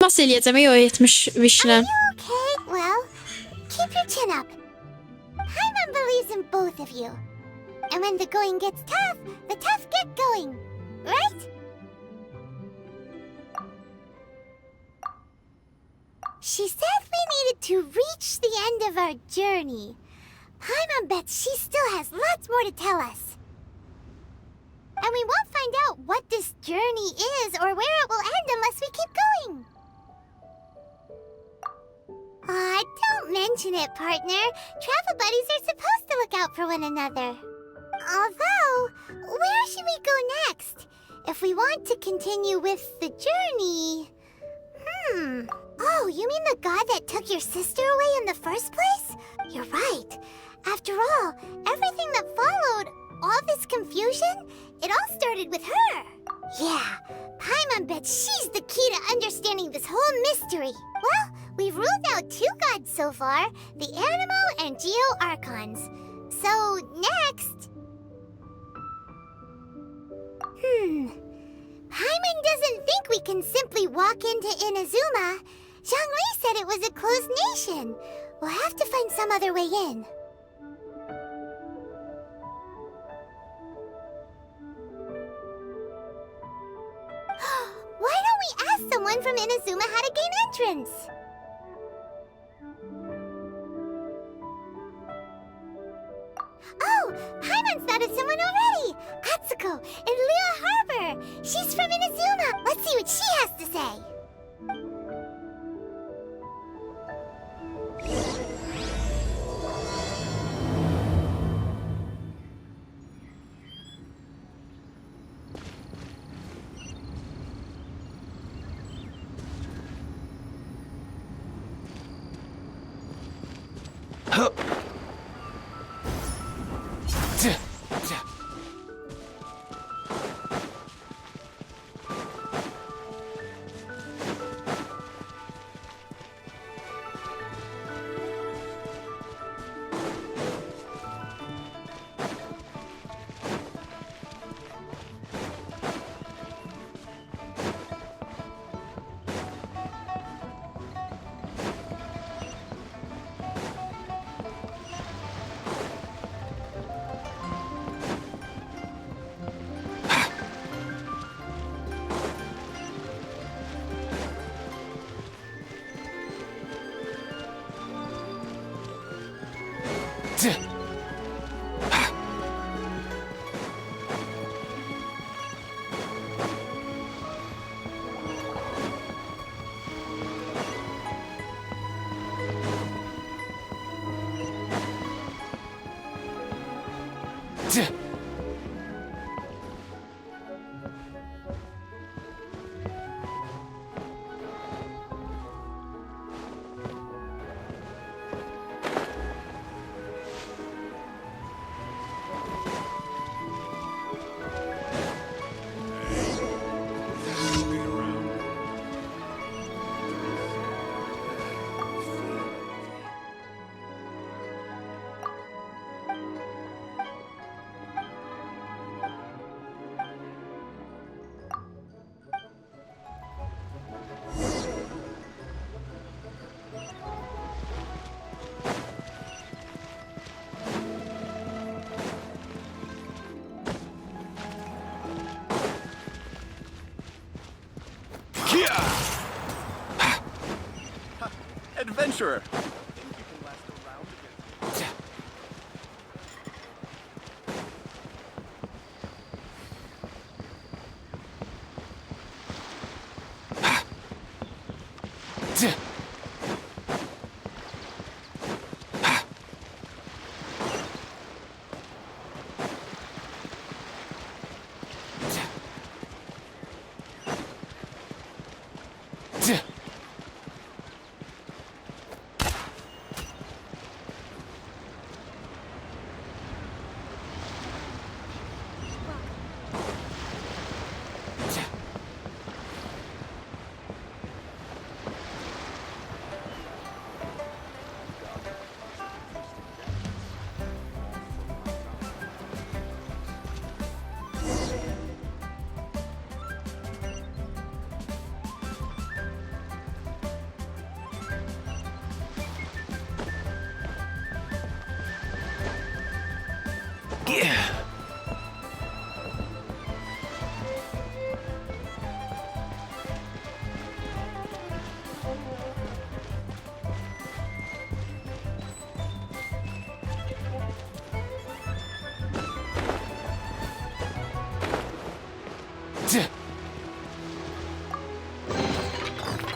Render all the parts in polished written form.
Xilas eləyəcəmək öyrətmiş Vişnə. Okay, well, keep your chin up. Paimon believes in both of you. And when the going gets tough, the tough get going. Right? She said we needed to reach the end of our journey. Paimon bets she still has lots more to tell us. And we won't find out what this journey is or where it will end unless we keep going. Aw, don't mention it, partner. Travel buddies are supposed to look out for one another. Although, where should we go next? If we want to continue with the journey... Oh, you mean the god that took your sister away in the first place? You're right. After all, everything that followed, all this confusion, it all started with her. Yeah, Paimon bets she's the key to understanding this whole mystery. Well, we've ruled out 2 gods so far, the Animo and Geo Archons. So, next... Paimon doesn't think we can simply walk into Inazuma. Zhongli said it was a closed nation. We'll have to find some other way in. Why don't we ask someone from Inazuma how to gain entrance? Oh, Paimon's thought of someone already! Atsuko, in Lua Harbor! She's from Inazuma! Let's see what she has to say! Adventurer!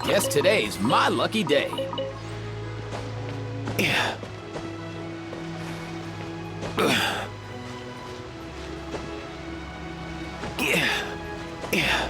Guess today's my lucky day. Yeah. Yeah.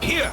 Here!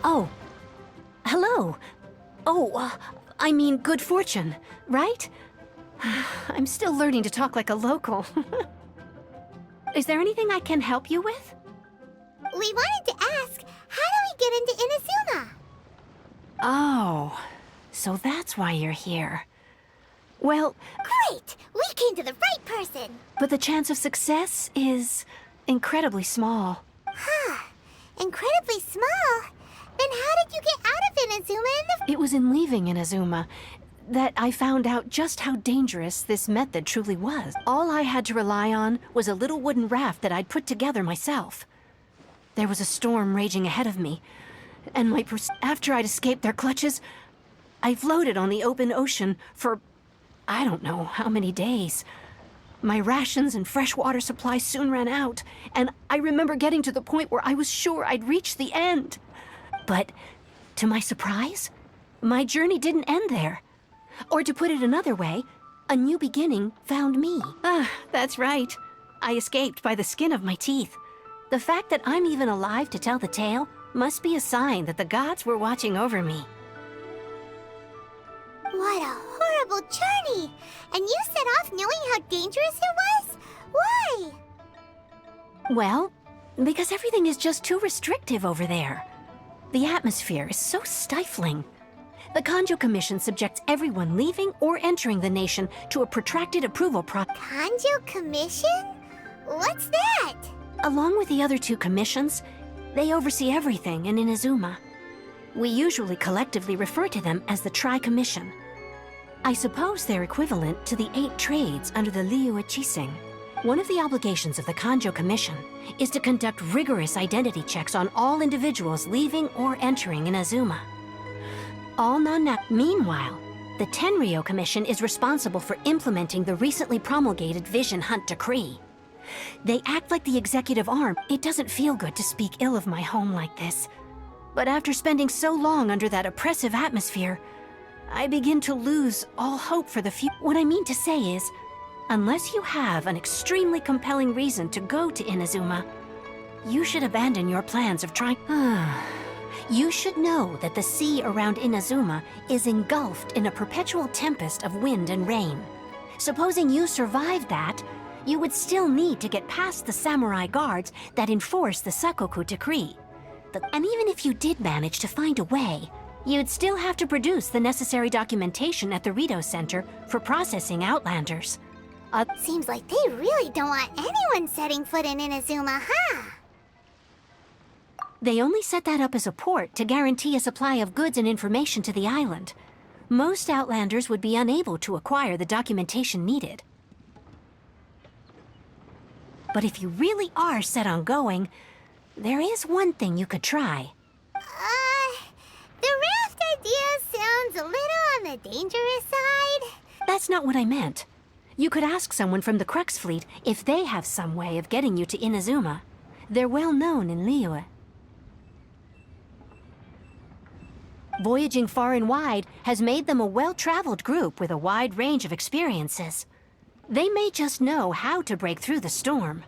Oh. Hello. Oh, I mean good fortune, right? I'm still learning to talk like a local. Is there anything I can help you with? We wanted to ask, how do we get into Inazuma? Oh, so that's why you're here. Well, Great! We came to the right person! but the chance of success is incredibly small. Incredibly small. Then how did you get out of Inazuma in the... It was in leaving Inazuma that I found out just how dangerous this method truly was. All I had to rely on was a little wooden raft that I'd put together myself. There was a storm raging ahead of me, and after I'd escaped their clutches, I floated on the open ocean for I don't know how many days. My rations and fresh water supply soon ran out, and I remember getting to the point where I was sure I'd reached the end. But, to my surprise, my journey didn't end there. Or to put it another way, a new beginning found me. That's right. I escaped by the skin of my teeth. The fact that I'm even alive to tell the tale must be a sign that the gods were watching over me. What a horrible journey! And you set off knowing how dangerous it was? Why? Well, because everything is just too restrictive over there. The atmosphere is so stifling. The Kanjo Commission subjects everyone leaving or entering the nation to a protracted approval process. Kanjo Commission? What's that? Along with the other two commissions, they oversee everything in Inazuma. We usually collectively refer to them as the Tri-Commission. I suppose they're equivalent to the 8 trades under the Liu Ichising. One of the obligations of the Kanjo Commission is to conduct rigorous identity checks on all individuals leaving or entering Inazuma. Meanwhile, the Tenryo Commission is responsible for implementing the recently promulgated Vision Hunt Decree. They act like the executive arm. It doesn't feel good to speak ill of my home like this. But after spending so long under that oppressive atmosphere, I begin to lose all hope for the future. What I mean to say is, unless you have an extremely compelling reason to go to Inazuma, you should abandon your plans of trying... You should know that the sea around Inazuma is engulfed in a perpetual tempest of wind and rain. Supposing you survived that, you would still need to get past the samurai guards that enforce the Sakoku decree. And even if you did manage to find a way, you'd still have to produce the necessary documentation at the Rito Center for processing Outlanders. Seems like they really don't want anyone setting foot in Inazuma, huh? They only set that up as a port to guarantee a supply of goods and information to the island. Most Outlanders would be unable to acquire the documentation needed. But if you really are set on going, there is one thing you could try. The raft idea sounds a little on the dangerous side. That's not what I meant. You could ask someone from the Crux fleet if they have some way of getting you to Inazuma. They're well known in Liyue. Voyaging far and wide has made them a well-traveled group with a wide range of experiences. They may just know how to break through the storm.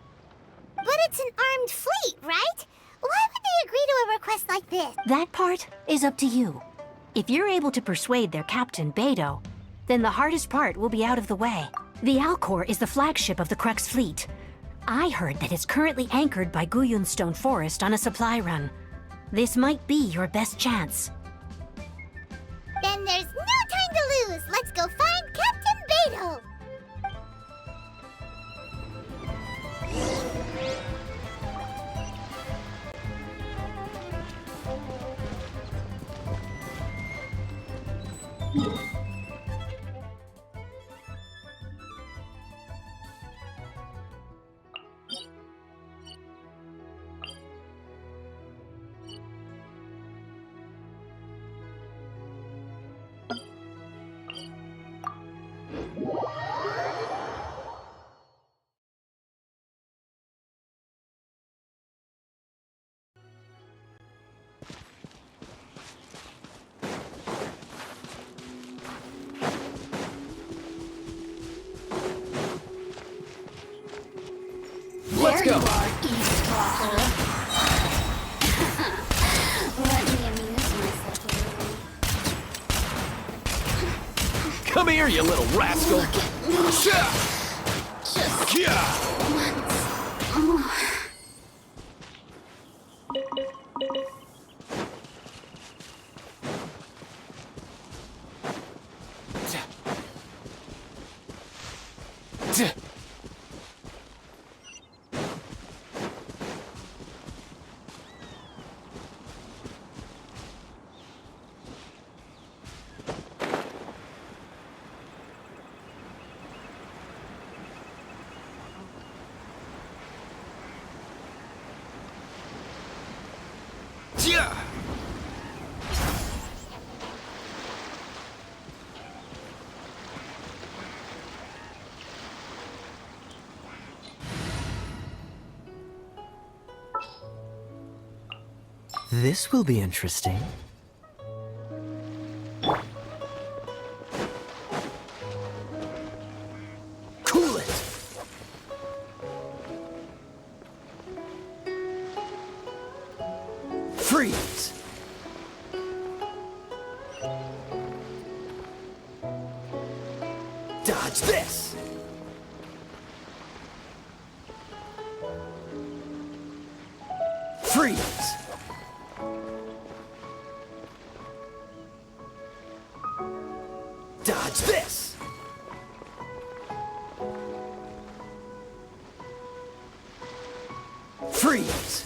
But it's an armed fleet, right? Why would they agree to a request like this? That part is up to you. If you're able to persuade their captain, Beidou, then the hardest part will be out of the way. The Alcor is the flagship of the Crux fleet. I heard that it's currently anchored by Guyunstone Forest on a supply run. This might be your best chance. Then there's no time to lose. Let's go find Captain Beidou. Let's go. Come here, you little rascal. This will be interesting. Cool it. Freeze. Dodge this. Freeze. Dodge this! Freeze!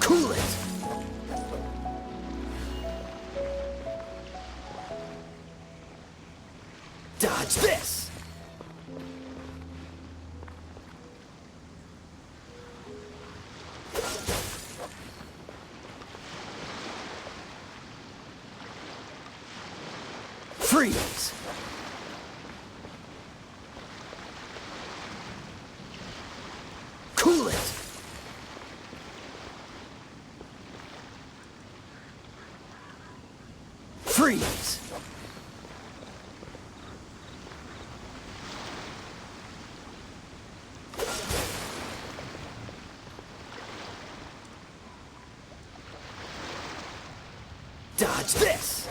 Cool it! Dodge this! Freeze! Cool it! Freeze! Dodge this!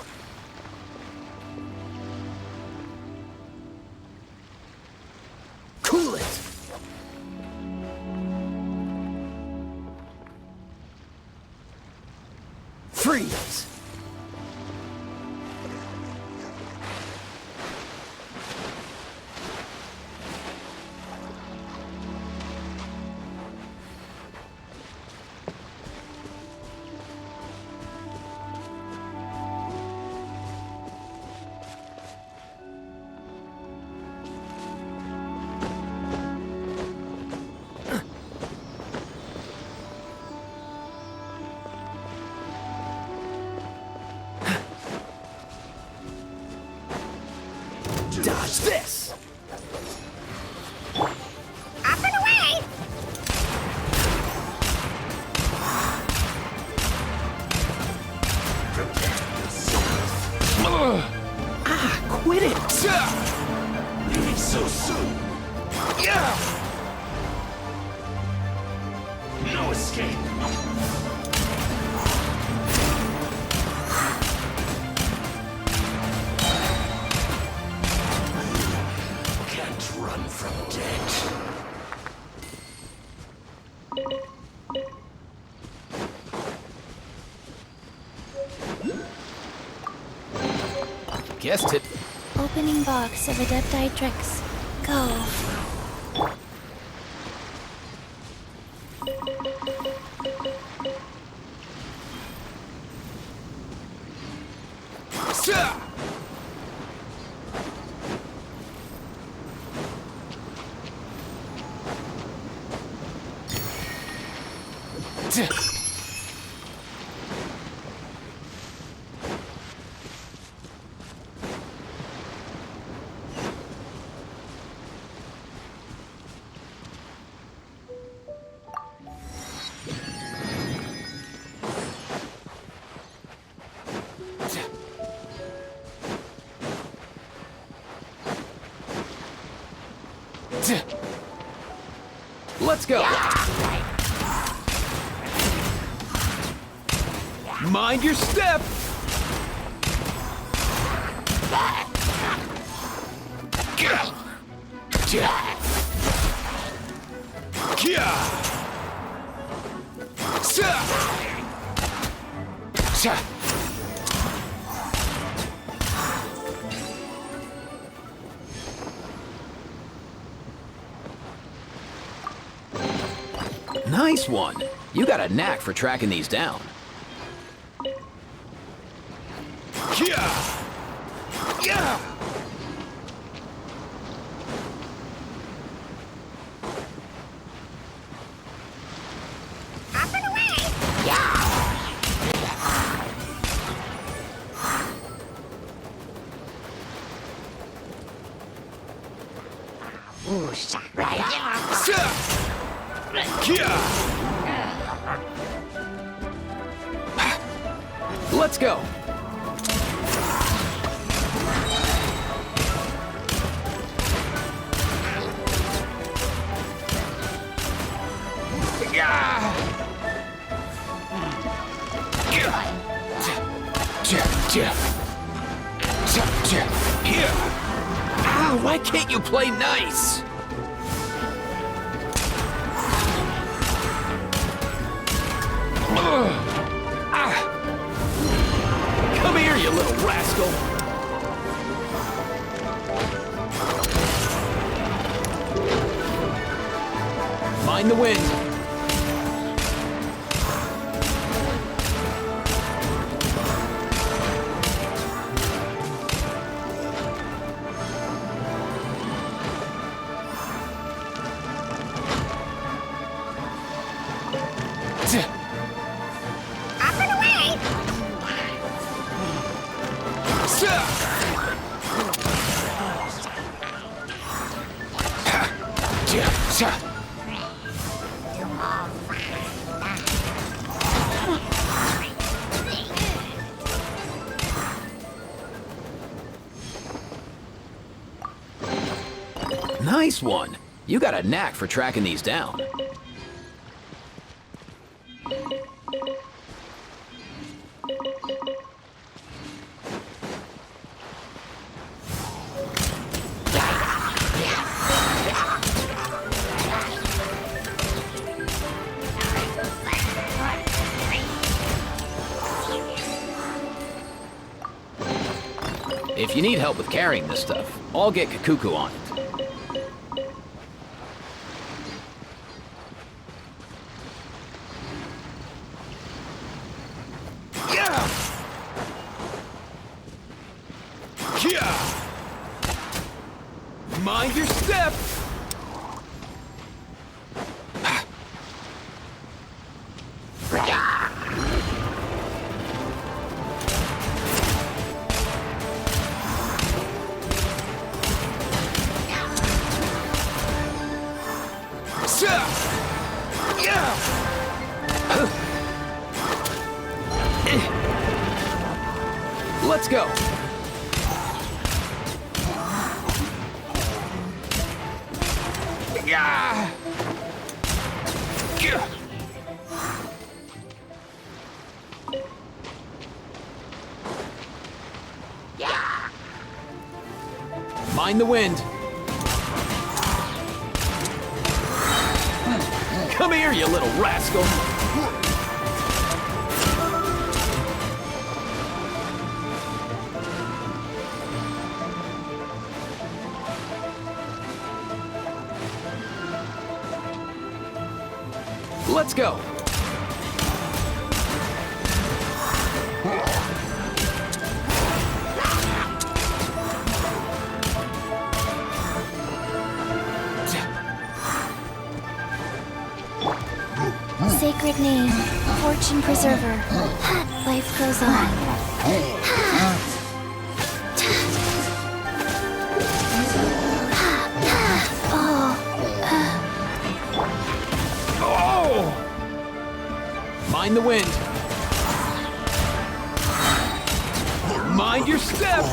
Cool it! Freeze! Dodge this! Up and away! Quit it! Leaving so soon! Yeah! No escape! Can't run from death. Guessed it. Opening box of Adeptitrix. Go. Let's go! Mind your step! Nice one! You got a knack for tracking these down. Up and away! Let's go! Ah, why can't you play nice? Come here, you little rascal! Mind the wind. Up and away! Nice one. You got a knack for tracking these down. If you need help with carrying this stuff, I'll get Kakuku on it. Mind your step! Let's go! Mind the wind. Come here, you little rascal. Let's go. Sacred name, fortune preserver. Life goes on. Mind the wind. Mind your step.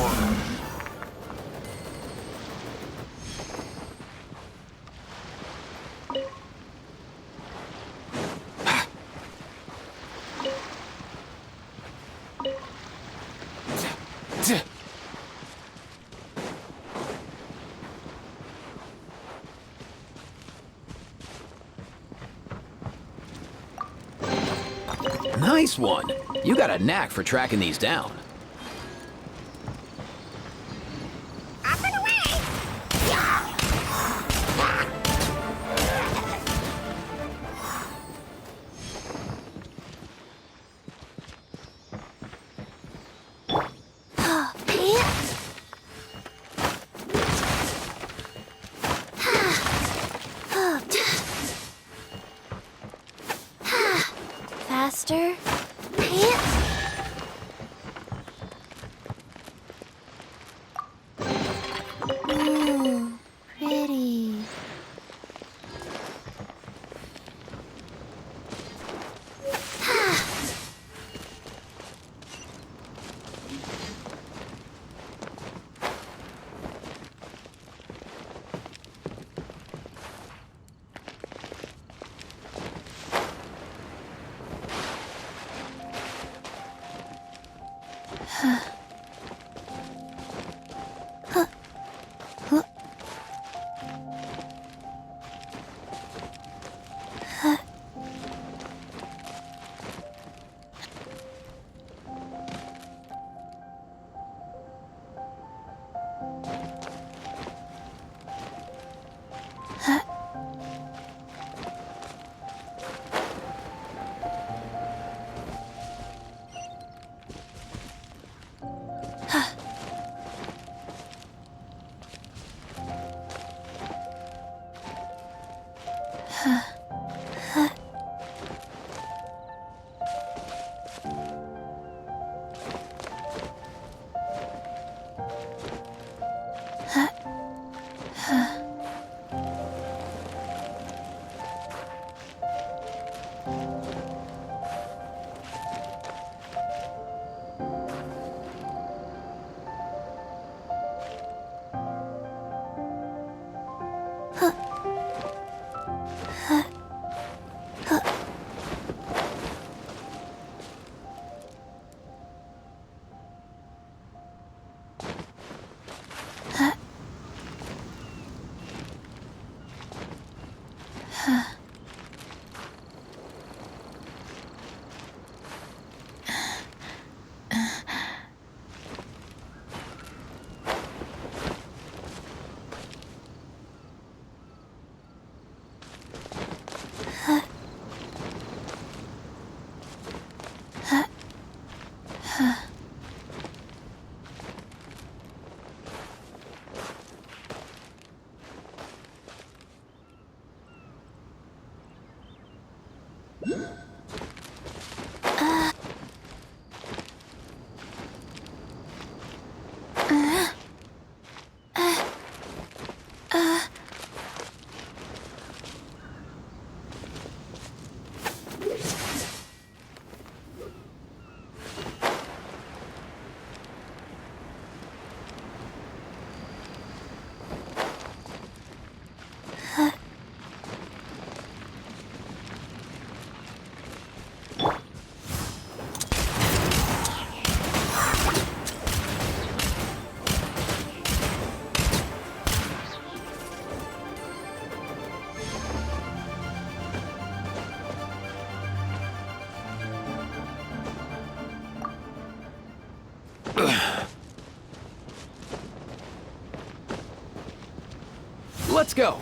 Nice one. You got a knack for tracking these down. Up and away! Faster. Ooh, pretty. Let's go.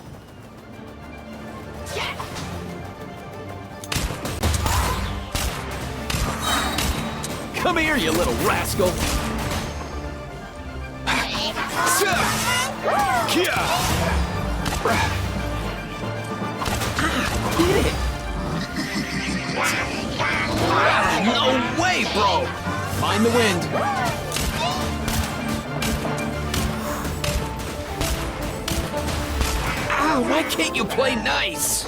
Come here, you little rascal. Hit it. No way, bro. Find the wind. Why can't you play nice?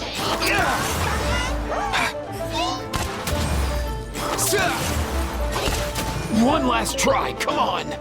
One last try, come on!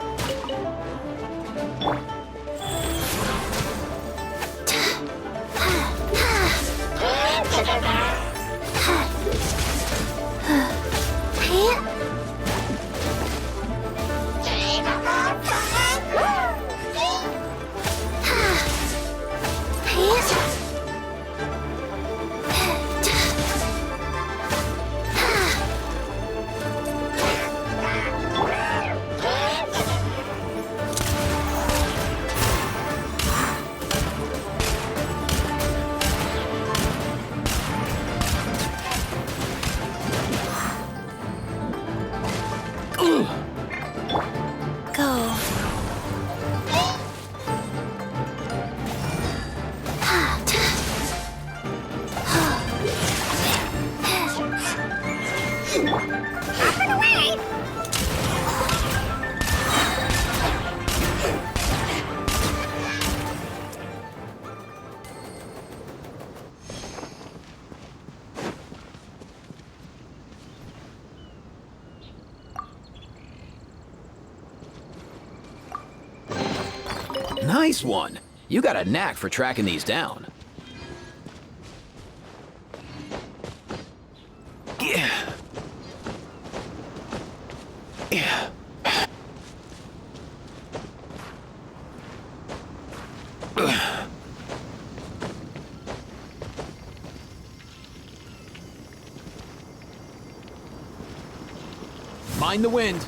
Nice one. You got a knack for tracking these down. Yeah. Yeah. Mind the wind.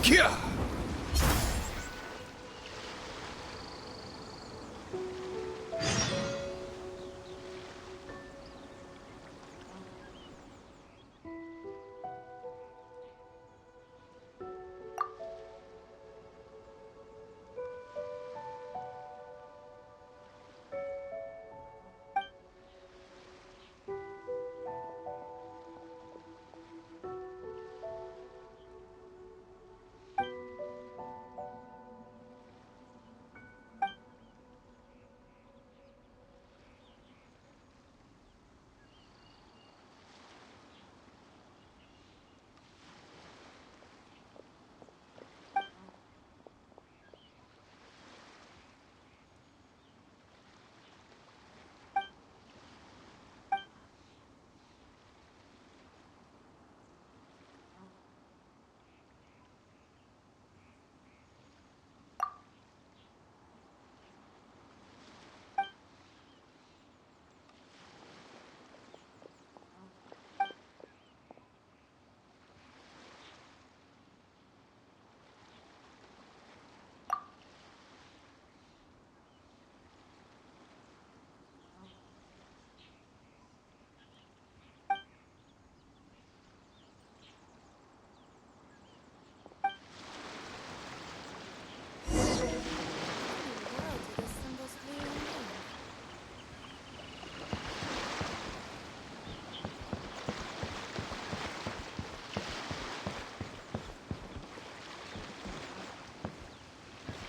Kia!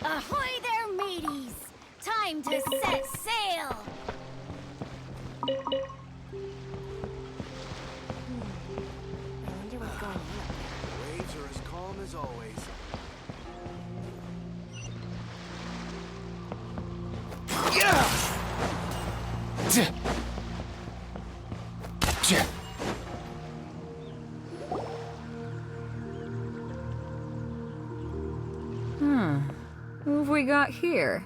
Ahoy there, mateys! Time to set sail! Waves are as calm as always. Who have we got here?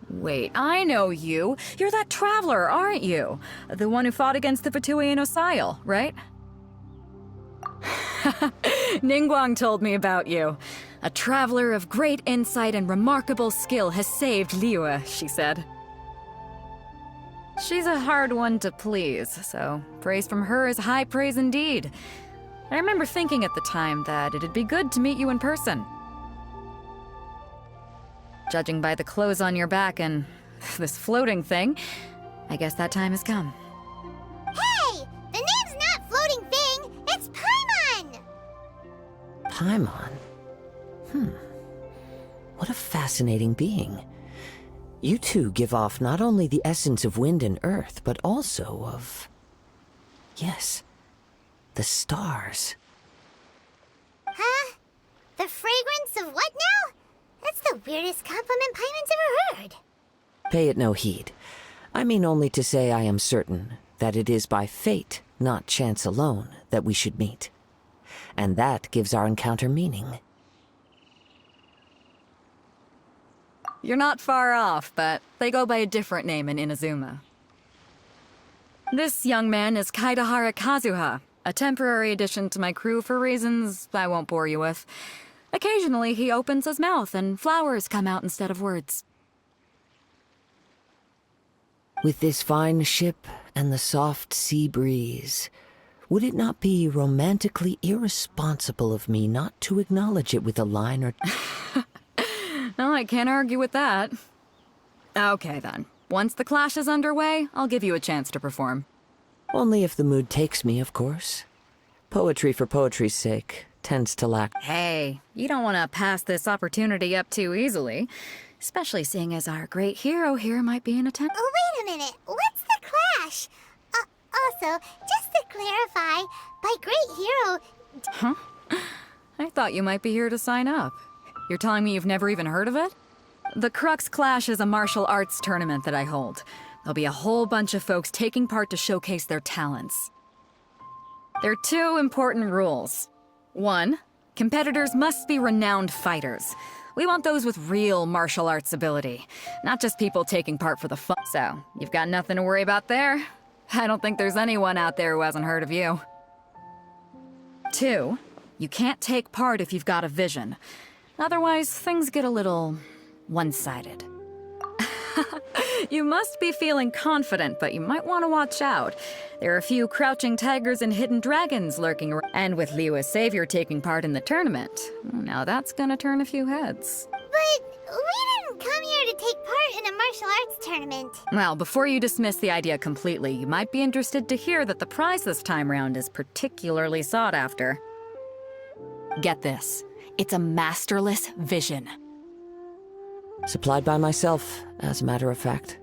Wait, I know you. You're that traveler, aren't you? The one who fought against the Fatui and Osile, right? Ningguang told me about you. A traveler of great insight and remarkable skill has saved Liyue, she said. She's a hard one to please, so praise from her is high praise indeed. I remember thinking at the time that it'd be good to meet you in person. Judging by the clothes on your back and this floating thing, I guess that time has come. Hey! The name's not Floating Thing, it's Paimon! Paimon? What a fascinating being. You two give off not only the essence of wind and earth, but also of... yes, the stars. Huh? The fragrance of what now? That's the weirdest compliment Paimon's ever heard. Pay it no heed. I mean only to say I am certain that it is by fate, not chance alone, that we should meet. And that gives our encounter meaning. You're not far off, but they go by a different name in Inazuma. This young man is Kaidahara Kazuha, a temporary addition to my crew for reasons I won't bore you with. Occasionally, he opens his mouth and flowers come out instead of words. With this fine ship and the soft sea breeze, would it not be romantically irresponsible of me not to acknowledge it with a line or... No, I can't argue with that. Okay, then. Once the clash is underway, I'll give you a chance to perform. Only if the mood takes me, of course. Poetry for poetry's sake tends to lack... Hey, you don't want to pass this opportunity up too easily. Especially seeing as our great hero here might be in attendance. Oh, wait a minute. What's the clash? Also, just to clarify, by great hero... Huh? I thought you might be here to sign up. You're telling me you've never even heard of it? The Crux Clash is a martial arts tournament that I hold. There'll be a whole bunch of folks taking part to showcase their talents. There are 2 important rules. 1, competitors must be renowned fighters. We want those with real martial arts ability, not just people taking part for the fun. So, you've got nothing to worry about there. I don't think there's anyone out there who hasn't heard of you. 2, You can't take part if you've got a vision. Otherwise, things get a little one-sided. You must be feeling confident, but you might want to watch out. There are a few crouching tigers and hidden dragons lurking around. And with Liu as savior taking part in the tournament, now that's gonna turn a few heads. But we didn't come here to take part in a martial arts tournament. Well, before you dismiss the idea completely, you might be interested to hear that the prize this time round is particularly sought after. Get this. It's a masterless vision. Supplied by myself, as a matter of fact.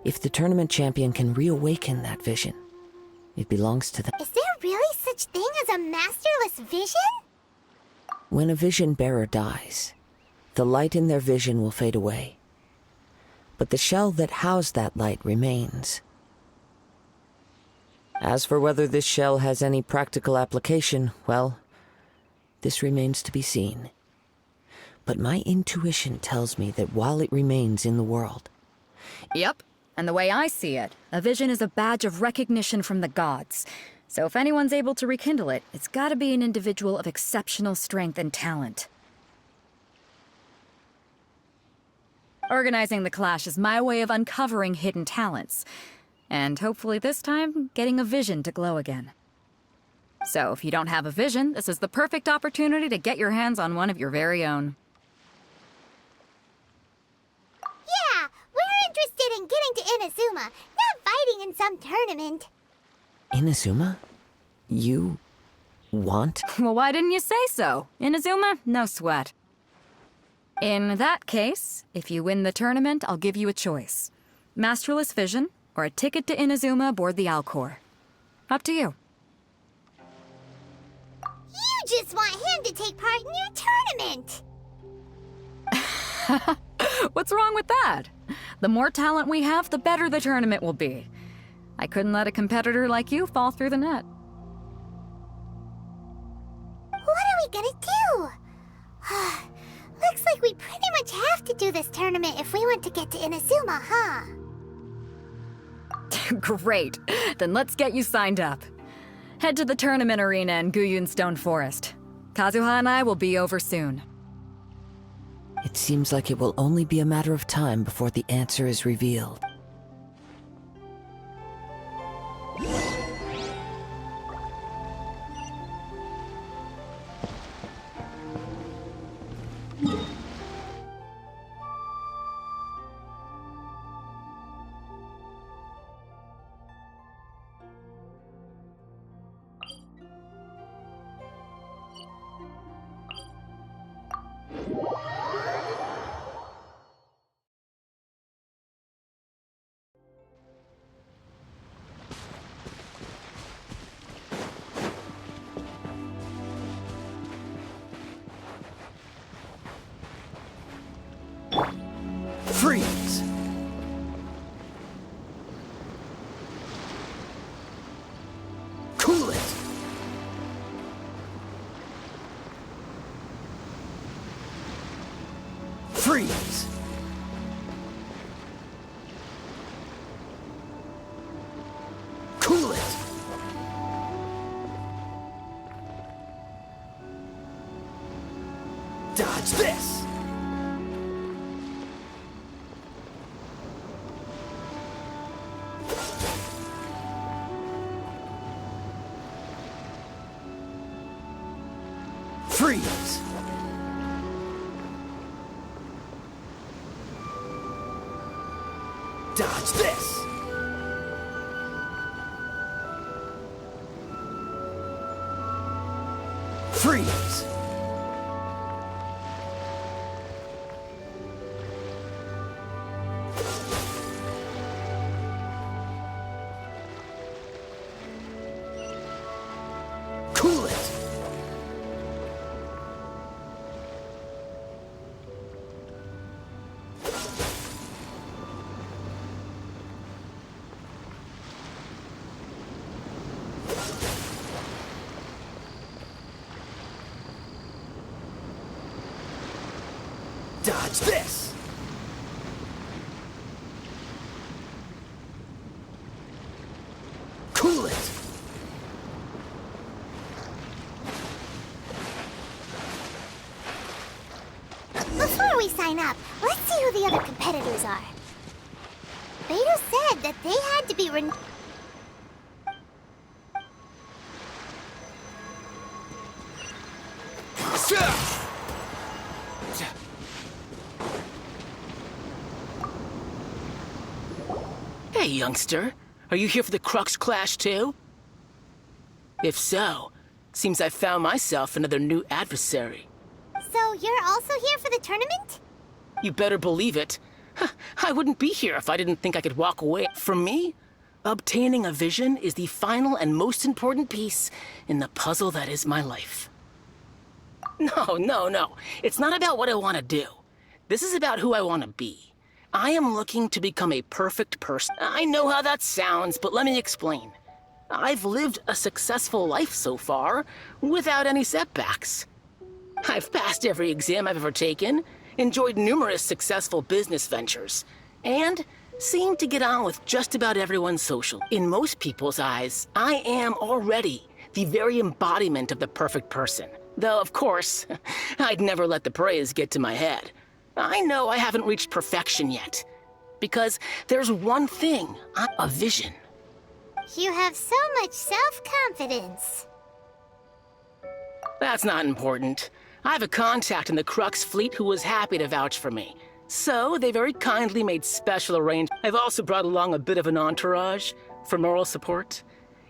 If the tournament champion can reawaken that vision, it belongs to them. Is there really such thing as a masterless vision? When a vision bearer dies, the light in their vision will fade away. But the shell that housed that light remains. As for whether this shell has any practical application, well, this remains to be seen. But my intuition tells me that while it remains in the world... Yep. And the way I see it, a vision is a badge of recognition from the gods. So if anyone's able to rekindle it, it's gotta be an individual of exceptional strength and talent. Organizing the clash is my way of uncovering hidden talents. And hopefully this time, getting a vision to glow again. So if you don't have a vision, this is the perfect opportunity to get your hands on one of your very own. Yeah, we're interested in getting to Inazuma, not fighting in some tournament. Inazuma? You... want? Well, why didn't you say so? Inazuma? No sweat. In that case, if you win the tournament, I'll give you a choice. Masterless Vision, or a ticket to Inazuma aboard the Alcor. Up to you. You just want him to take part in your tournament. What's wrong with that? The more talent we have, the better the tournament will be. I couldn't let a competitor like you fall through the net. What are we gonna do? Looks like we pretty much have to do this tournament if we want to get to Inazuma, huh? Great. Then let's get you signed up. Head to the tournament arena in Guyun Stone Forest. Kazuha and I will be over soon. It seems like it will only be a matter of time before the answer is revealed. Freeze! Cool it! Freeze! Cool it! Dodge this! Freeze! Dodge this! Freeze! Cool it! Dodge this! Cool it! we sign up, let's see who the other competitors are. Beto said that they had to be Hey, youngster. Are you here for the Crux Clash too? If so, seems I've found myself another new adversary. So you're also here for the tournament? You better believe it. I wouldn't be here if I didn't think I could walk away. For me, obtaining a vision is the final and most important piece in the puzzle that is my life. No. It's not about what I want to do. This is about who I want to be. I am looking to become a perfect person. I know how that sounds, but let me explain. I've lived a successful life so far, without any setbacks. I've passed every exam I've ever taken, enjoyed numerous successful business ventures, and seem to get on with just about everyone social. In most people's eyes, I am already the very embodiment of the perfect person. Though, of course, I'd never let the praise get to my head. I know I haven't reached perfection yet, because there's one thing, a vision. You have so much self-confidence. That's not important. I have a contact in the Crux fleet who was happy to vouch for me. So they very kindly made special arrangements. I've also brought along a bit of an entourage for moral support.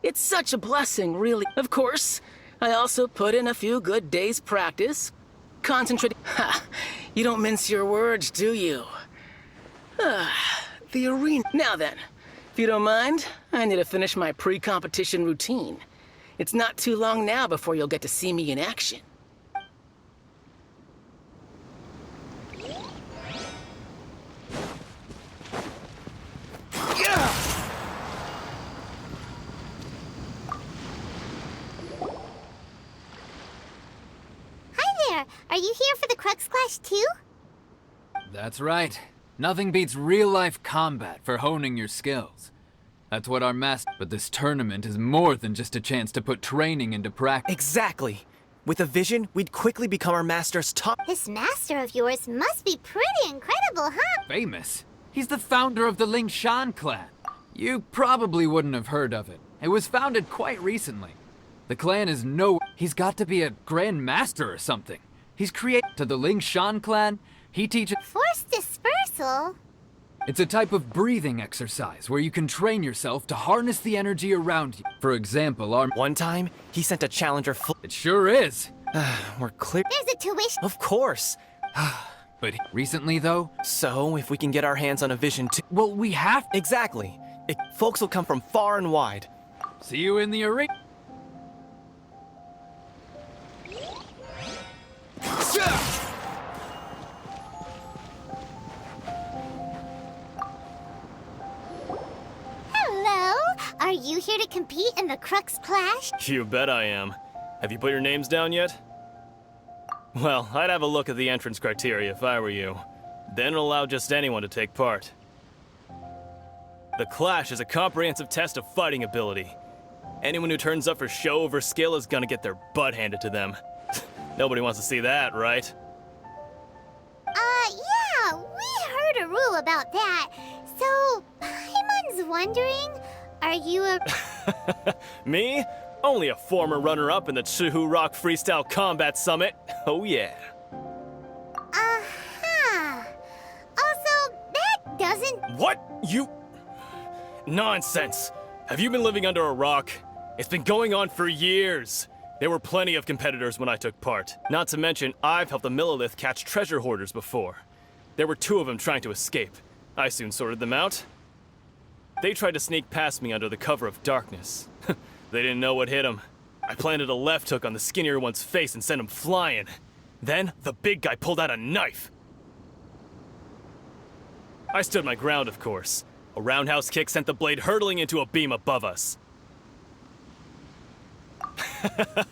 It's such a blessing, really. Of course, I also put in a few good days' practice. Concentrating. Ha! You don't mince your words, do you? The arena. Now then, if you don't mind, I need to finish my pre-competition routine. It's not too long now before you'll get to see me in action. Hi there! Are you here for the Crux Clash too? That's right. Nothing beats real-life combat for honing your skills. That's what our master... But this tournament is more than just a chance to put training into practice. Exactly. With a vision, we'd quickly become our master's top. This master of yours must be pretty incredible, huh? Famous. He's the founder of the Lingshan clan. You probably wouldn't have heard of it. It was founded quite recently. The clan is no... He's got to be a grand master or something. He's created to the Lingshan clan. He teaches... Force dispersal? It's a type of breathing exercise where you can train yourself to harness the energy around you. For example, our... One time, he sent a challenger It sure is. We're clear. There's a tuition. Of course. But recently, though... So, if we can get our hands on a vision too... Well, we have... Exactly. Folks will come from far and wide. See you in the arena. Hello? Are you here to compete in the Crux Clash? You bet I am. Have you put your names down yet? Well, I'd have a look at the entrance criteria if I were you. Then allow just anyone to take part. The Clash is a comprehensive test of fighting ability. Anyone who turns up for show over skill is gonna get their butt handed to them. Nobody wants to see that, right? Yeah, we heard a rule about that. So, Paimon's wondering, are you a... Me? Only a former runner-up in the Chihu Rock Freestyle Combat Summit. Oh yeah. Uh-huh. Also, that doesn't... What? You... Nonsense. Have you been living under a rock? It's been going on for years. There were plenty of competitors when I took part. Not to mention, I've helped the Millilith catch treasure hoarders before. There were 2 of them trying to escape. I soon sorted them out. They tried to sneak past me under the cover of darkness. They didn't know what hit them. I planted a left hook on the skinnier one's face and sent him flying. Then, the big guy pulled out a knife. I stood my ground, of course. A roundhouse kick sent the blade hurtling into a beam above us.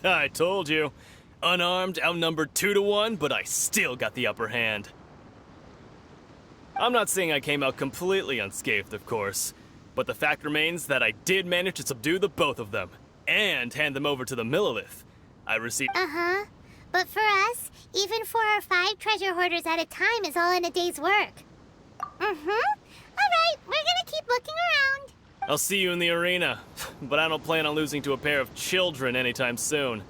I told you. Unarmed, outnumbered 2-1, but I still got the upper hand. I'm not saying I came out completely unscathed, of course, but the fact remains that I did manage to subdue the both of them, and hand them over to the Millilith. I received... Uh-huh. But for us, even 4 or 5 treasure hoarders at a time is all in a day's work. Alright, we're gonna keep looking around. I'll see you in the arena, but I don't plan on losing to a pair of children anytime soon.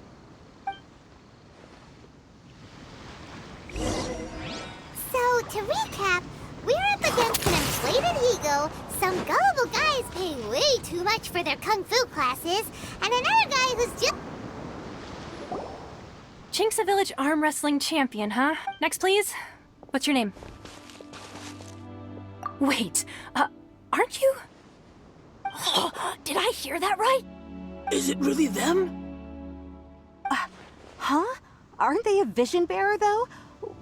So, to recap, we're up against an inflated ego, some gullible guys paying way too much for their kung fu classes, and another guy who's just... Chink's a village arm wrestling champion, huh? Next, please. What's your name? Wait, aren't you? Did I hear that right? Is it really them? Huh? Aren't they a vision bearer, though?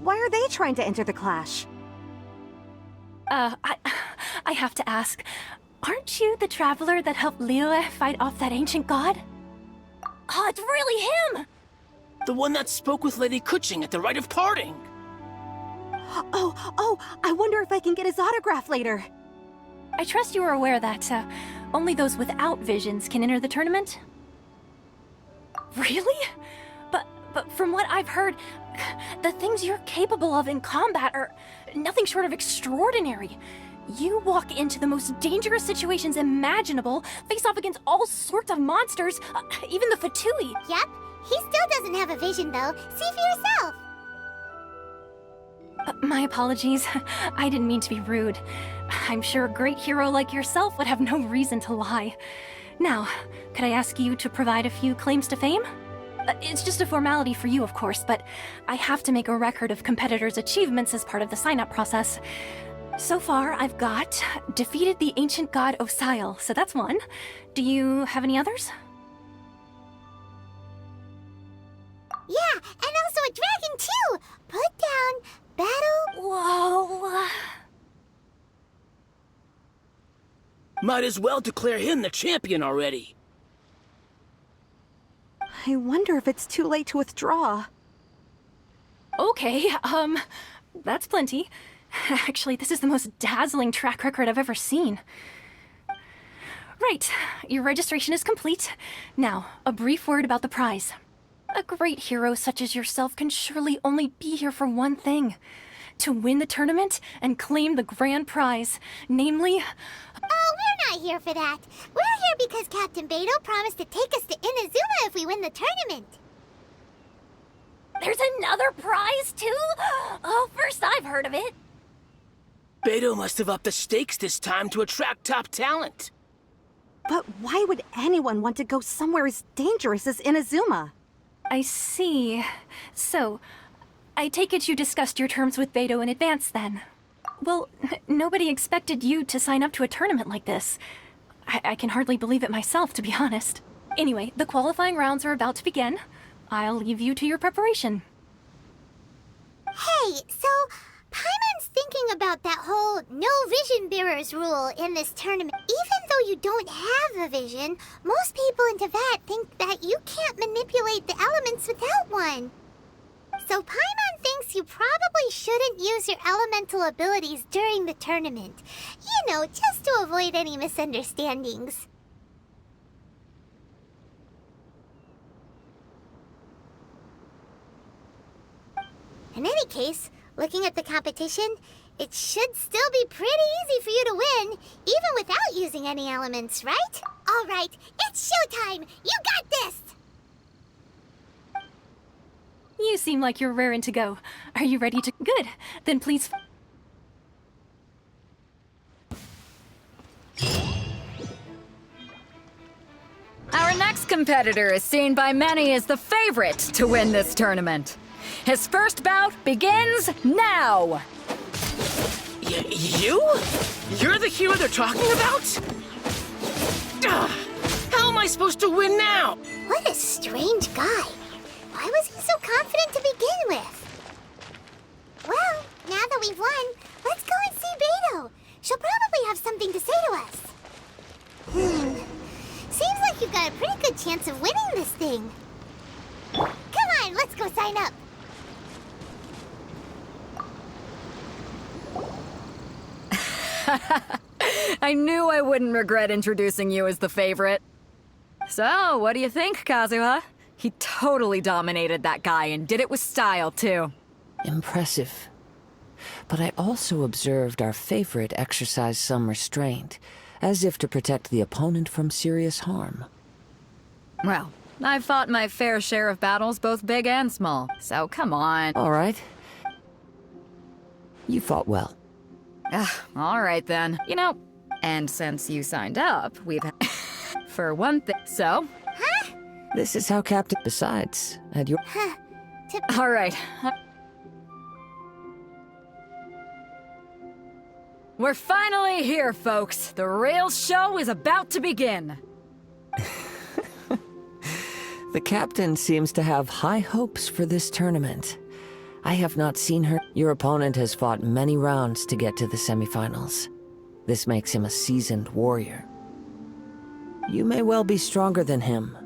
Why are they trying to enter the clash? I have to ask, aren't you the traveler that helped Liyue fight off that ancient god? Oh, it's really him! The one that spoke with Lady Kuching at the rite of parting. Oh, I wonder if I can get his autograph later. I trust you are aware that, only those without visions can enter the tournament? Really? But from what I've heard, the things you're capable of in combat are nothing short of extraordinary. You walk into the most dangerous situations imaginable, face off against all sorts of monsters, even the Fatui. Yep, he still doesn't have a vision, though. See for yourself. My apologies. I didn't mean to be rude. I'm sure a great hero like yourself would have no reason to lie. Now, could I ask you to provide a few claims to fame? It's just a formality for you, of course, but I have to make a record of competitors' achievements as part of the sign-up process. So far, I've got defeated the ancient god Osile, so that's one. Do you have any others? Yeah, and also a dragon, too! Put down, battle... Whoa... Might as well declare him the champion already. I wonder if it's too late to withdraw. Okay, that's plenty. Actually, this is the most dazzling track record I've ever seen. Right, your registration is complete. Now, a brief word about the prize. A great hero such as yourself can surely only be here for one thing. To win the tournament and claim the grand prize, namely... Oh, we're not here for that. We're here because Captain Beidou promised to take us to Inazuma if we win the tournament. There's another prize, too? Oh, first I've heard of it. Beidou must have upped the stakes this time to attract top talent. But why would anyone want to go somewhere as dangerous as Inazuma? I see. So, I take it you discussed your terms with Beidou in advance, then? Well, nobody expected you to sign up to a tournament like this. I can hardly believe it myself, to be honest. Anyway, the qualifying rounds are about to begin. I'll leave you to your preparation. Hey, so Paimon's thinking about that whole no vision bearers rule in this tournament. Even though you don't have a vision, most people in Teyvat think that you can't manipulate the elements without one. So Paimon thinks you probably shouldn't use your elemental abilities during the tournament. You know, just to avoid any misunderstandings. In any case, looking at the competition, it should still be pretty easy for you to win, even without using any elements, right? All right, it's showtime! You got this! You seem like you're raring to go. Are you ready to... Good. Then please... Our next competitor is seen by many as the favorite to win this tournament. His first bout begins now! You? You're the hero they're talking about? How am I supposed to win now? What a strange guy. Why was he so confident to begin with? Well, now that we've won, let's go and see Beidou. She'll probably have something to say to us. Seems like you've got a pretty good chance of winning this thing. Come on, let's go sign up. I knew I wouldn't regret introducing you as the favorite. So, what do you think, Kazuha? He totally dominated that guy and did it with style, too. Impressive. But I also observed our favorite exercise some restraint, as if to protect the opponent from serious harm. Well, I've fought my fair share of battles, both big and small, so come on. All right. You fought well. All right then. You know, and since you signed up, we've for one thing, so... This is how Captain... Besides, had your... All right. We're finally here, folks. The real show is about to begin. The captain seems to have high hopes for this tournament. I have not seen her. Your opponent has fought many rounds to get to the semifinals. This makes him a seasoned warrior. You may well be stronger than him,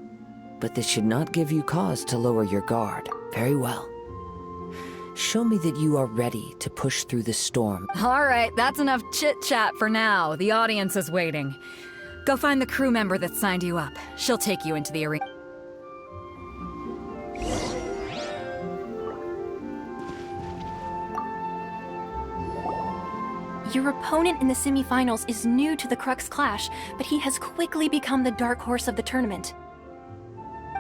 but this should not give you cause to lower your guard. Very well. Show me that you are ready to push through the storm. All right, that's enough chit-chat for now. The audience is waiting. Go find the crew member that signed you up. She'll take you into the arena. Your opponent in the semifinals is new to the Crux Clash, but he has quickly become the dark horse of the tournament.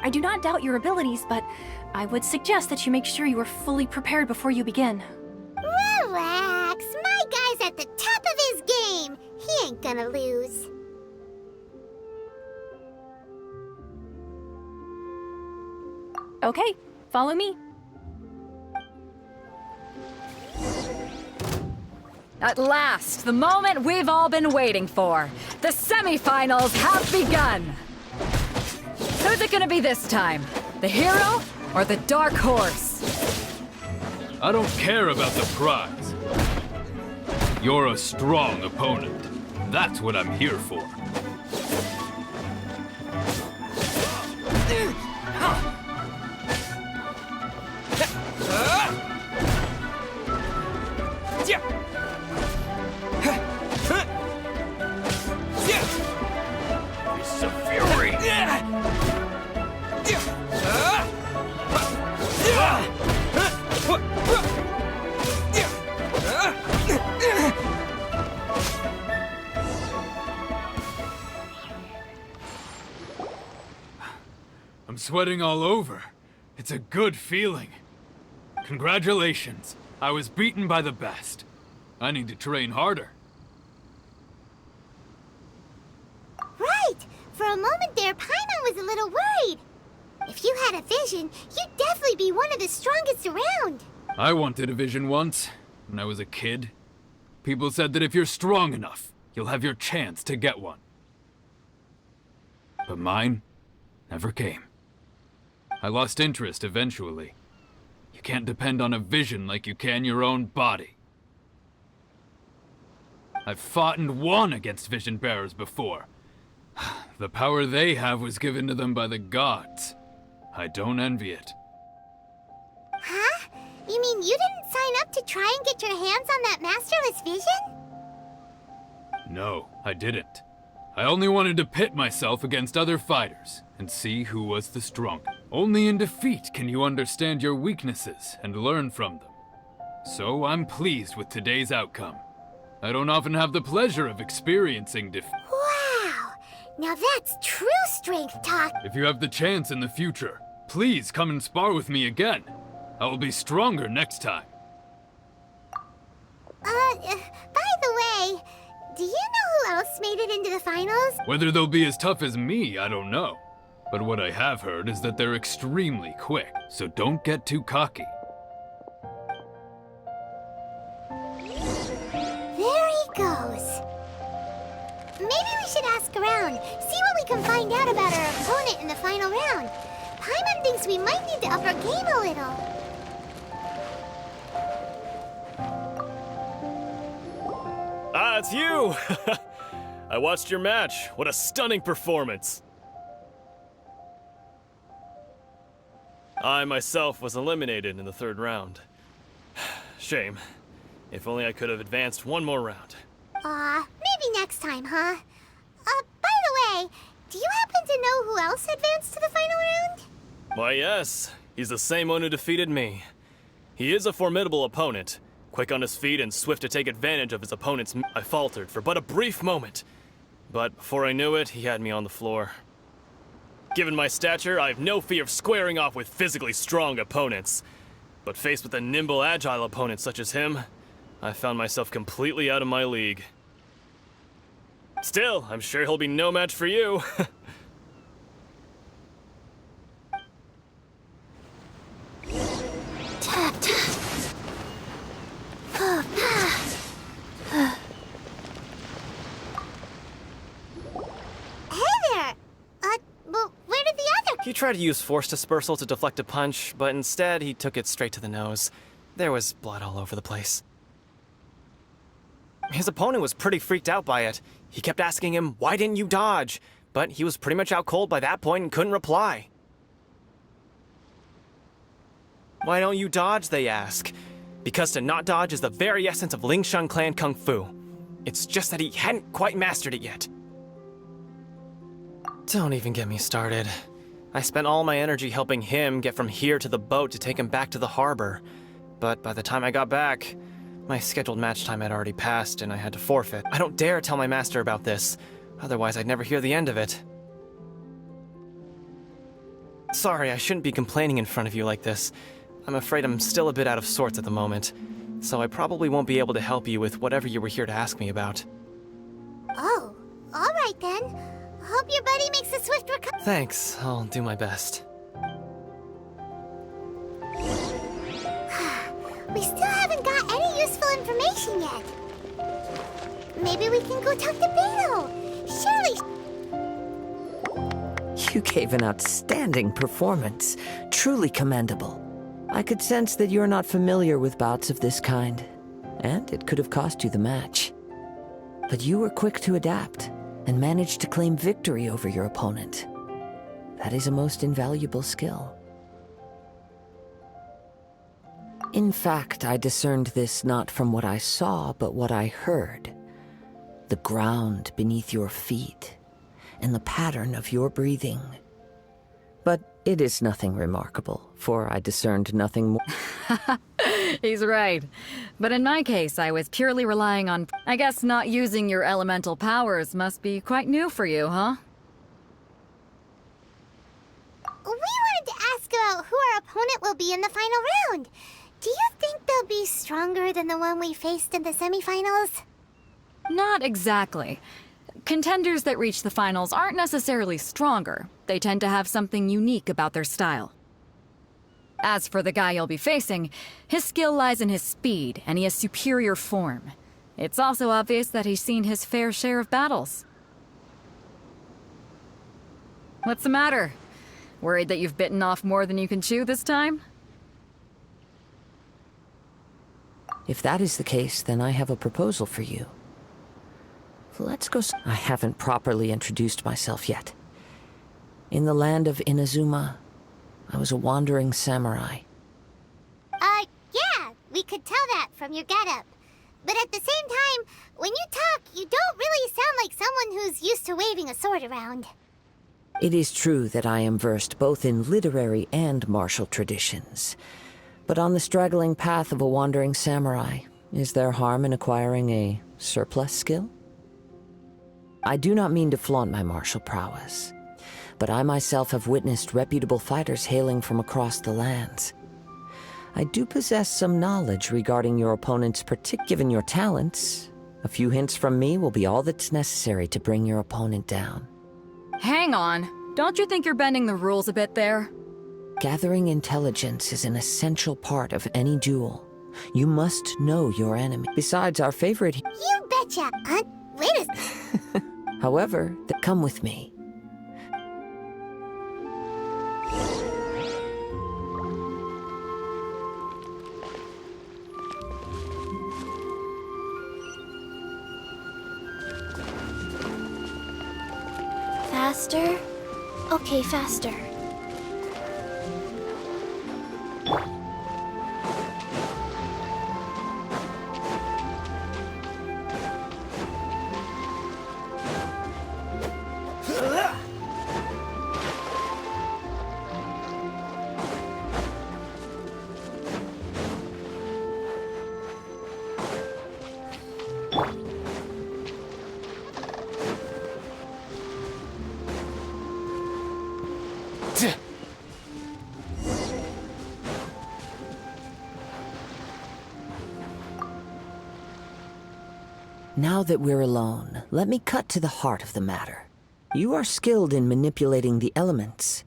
I do not doubt your abilities, but I would suggest that you make sure you are fully prepared before you begin. Relax. My guy's at the top of his game. He ain't gonna lose. Okay, follow me. At last, the moment we've all been waiting for. The semifinals have begun. Who's it gonna be this time? The hero or the dark horse? I don't care about the prize. You're a strong opponent. That's what I'm here for. I'm sweating all over. It's a good feeling. Congratulations. I was beaten by the best. I need to train harder. Right. For a moment there, Paimon was a little worried. If you had a vision, you'd definitely be one of the strongest around. I wanted a vision once, when I was a kid. People said that if you're strong enough, you'll have your chance to get one. But mine never came. I lost interest eventually. You can't depend on a vision like you can your own body. I've fought and won against vision bearers before. The power they have was given to them by the gods. I don't envy it. Huh? You mean you didn't sign up to try and get your hands on that masterless vision? No, I didn't. I only wanted to pit myself against other fighters and see who was the strongest. Only in defeat can you understand your weaknesses and learn from them. So I'm pleased with today's outcome. I don't often have the pleasure of experiencing defeat. Wow! Now that's true strength talk. If you have the chance in the future, please come and spar with me again. I will be stronger next time. By the way, do you know who else made it into the finals? Whether they'll be as tough as me, I don't know. But what I have heard is that they're extremely quick, so don't get too cocky. There he goes. Maybe we should ask around, see what we can find out about our opponent in the final round. Paimon thinks we might need to up our game a little. Ah, it's you! I watched your match. What a stunning performance. I myself was eliminated in the third round. Shame. If only I could have advanced one more round. Maybe next time, huh? By the way, do you happen to know who else advanced to the final round? Why, yes. He's the same one who defeated me. He is a formidable opponent, quick on his feet and swift to take advantage of his opponent's. I faltered for but a brief moment, but before I knew it, he had me on the floor. Given my stature, I have no fear of squaring off with physically strong opponents. But faced with a nimble, agile opponent such as him, I found myself completely out of my league. Still, I'm sure he'll be no match for you. He tried to use force dispersal to deflect a punch, but instead he took it straight to the nose. There was blood all over the place. His opponent was pretty freaked out by it. He kept asking him, "Why didn't you dodge?" But he was pretty much out cold by that point and couldn't reply. "Why don't you dodge?" they ask. Because to not dodge is the very essence of Lingshan clan kung fu. It's just that he hadn't quite mastered it yet. Don't even get me started. I spent all my energy helping him get from here to the boat to take him back to the harbor. But by the time I got back, my scheduled match time had already passed and I had to forfeit. I don't dare tell my master about this, otherwise I'd never hear the end of it. Sorry, I shouldn't be complaining in front of you like this. I'm afraid I'm still a bit out of sorts at the moment, so I probably won't be able to help you with whatever you were here to ask me about. Oh, all right then. Hope your buddy makes a swift recovery. Thanks, I'll do my best. We still haven't got any useful information yet. Maybe we can go talk to Beto. Surely. You gave an outstanding performance. Truly commendable. I could sense that you're not familiar with bouts of this kind, and it could have cost you the match. But you were quick to adapt and managed to claim victory over your opponent. That is a most invaluable skill. In fact, I discerned this not from what I saw, but what I heard. The ground beneath your feet, and the pattern of your breathing. But it is nothing remarkable, for I discerned nothing more. He's right. But in my case, I was purely relying on... I guess not using your elemental powers must be quite new for you, huh? We wanted to ask about who our opponent will be in the final round. Do you think they'll be stronger than the one we faced in the semifinals? Not exactly. Contenders that reach the finals aren't necessarily stronger. They tend to have something unique about their style. As for the guy you'll be facing, his skill lies in his speed, and he has superior form. It's also obvious that he's seen his fair share of battles. What's the matter? Worried that you've bitten off more than you can chew this time? If that is the case, then I have a proposal for you. Let's go. I haven't properly introduced myself yet. In the land of Inazuma, I was a wandering samurai. Yeah, we could tell that from your getup. But at the same time, when you talk, you don't really sound like someone who's used to waving a sword around. It is true that I am versed both in literary and martial traditions. But on the straggling path of a wandering samurai, is there harm in acquiring a surplus skill? I do not mean to flaunt my martial prowess, but I myself have witnessed reputable fighters hailing from across the lands. I do possess some knowledge regarding your opponent's given your talents. A few hints from me will be all that's necessary to bring your opponent down. Hang on. Don't you think you're bending the rules a bit there? Gathering intelligence is an essential part of any duel. You must know your enemy. Besides, our favorite... You betcha! Wait a... However, come with me. Faster? Okay, faster. Now that we're alone, let me cut to the heart of the matter. You are skilled in manipulating the elements,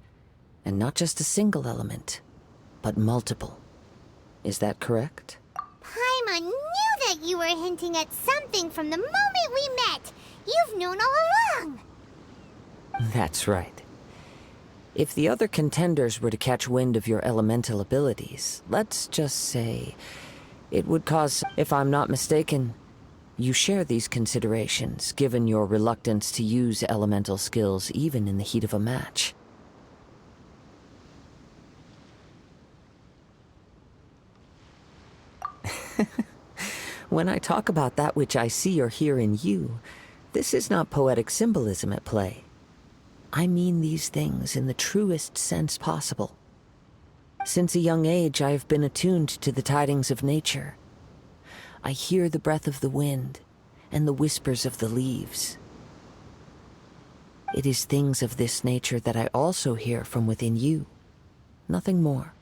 and not just a single element, but multiple. Is that correct? Paimon knew that you were hinting at something from the moment we met. You've known all along. That's right. If the other contenders were to catch wind of your elemental abilities, let's just say it would cause, if I'm not mistaken, you share these considerations, given your reluctance to use elemental skills even in the heat of a match. When I talk about that which I see or hear in you, this is not poetic symbolism at play. I mean these things in the truest sense possible. Since a young age, I have been attuned to the tidings of nature. I hear the breath of the wind and the whispers of the leaves. It is things of this nature that I also hear from within you. Nothing more.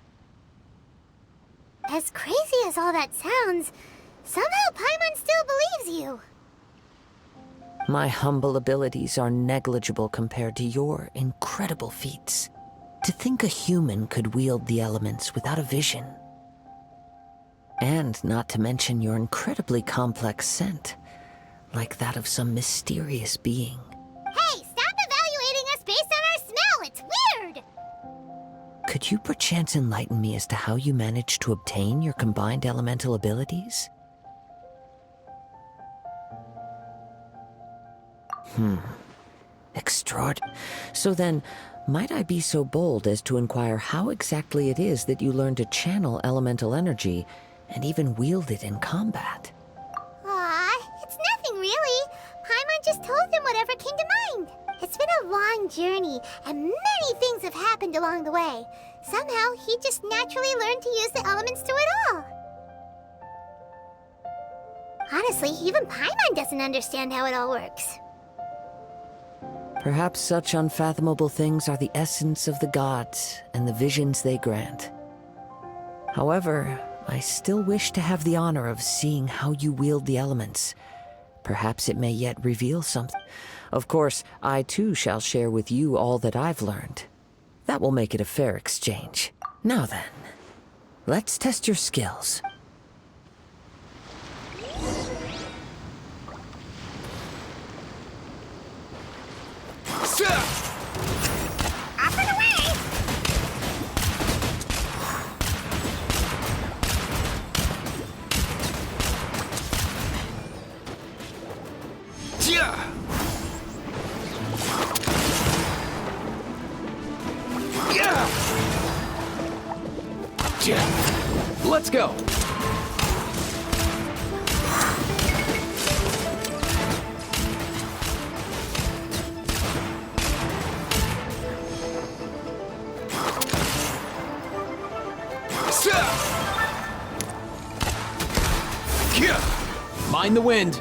As crazy as all that sounds, somehow Paimon still believes you. My humble abilities are negligible compared to your incredible feats. To think a human could wield the elements without a vision. And not to mention your incredibly complex scent, like that of some mysterious being. Hey, stop evaluating us based on our smell! It's weird! Could you perchance enlighten me as to how you managed to obtain your combined elemental abilities? Extraordinary. So then, might I be so bold as to inquire how exactly it is that you learned to channel elemental energy and even wield it in combat? Aw, it's nothing really. Paimon just told him whatever came to mind. It's been a long journey, and many things have happened along the way. Somehow, he just naturally learned to use the elements through it all. Honestly, even Paimon doesn't understand how it all works. Perhaps such unfathomable things are the essence of the gods and the visions they grant. However, I still wish to have the honor of seeing how you wield the elements. Perhaps it may yet reveal something. Of course, I too shall share with you all that I've learned. That will make it a fair exchange. Now then, let's test your skills. Off and away! Let's go. Mind the wind.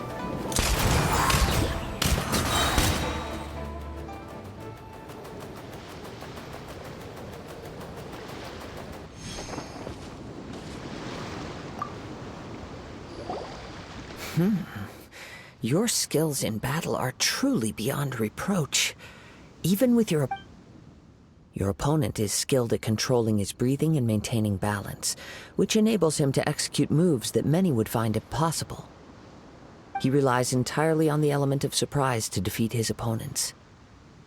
Your skills in battle are truly beyond reproach. Even with your opponent is skilled at controlling his breathing and maintaining balance, which enables him to execute moves that many would find impossible. He relies entirely on the element of surprise to defeat his opponents.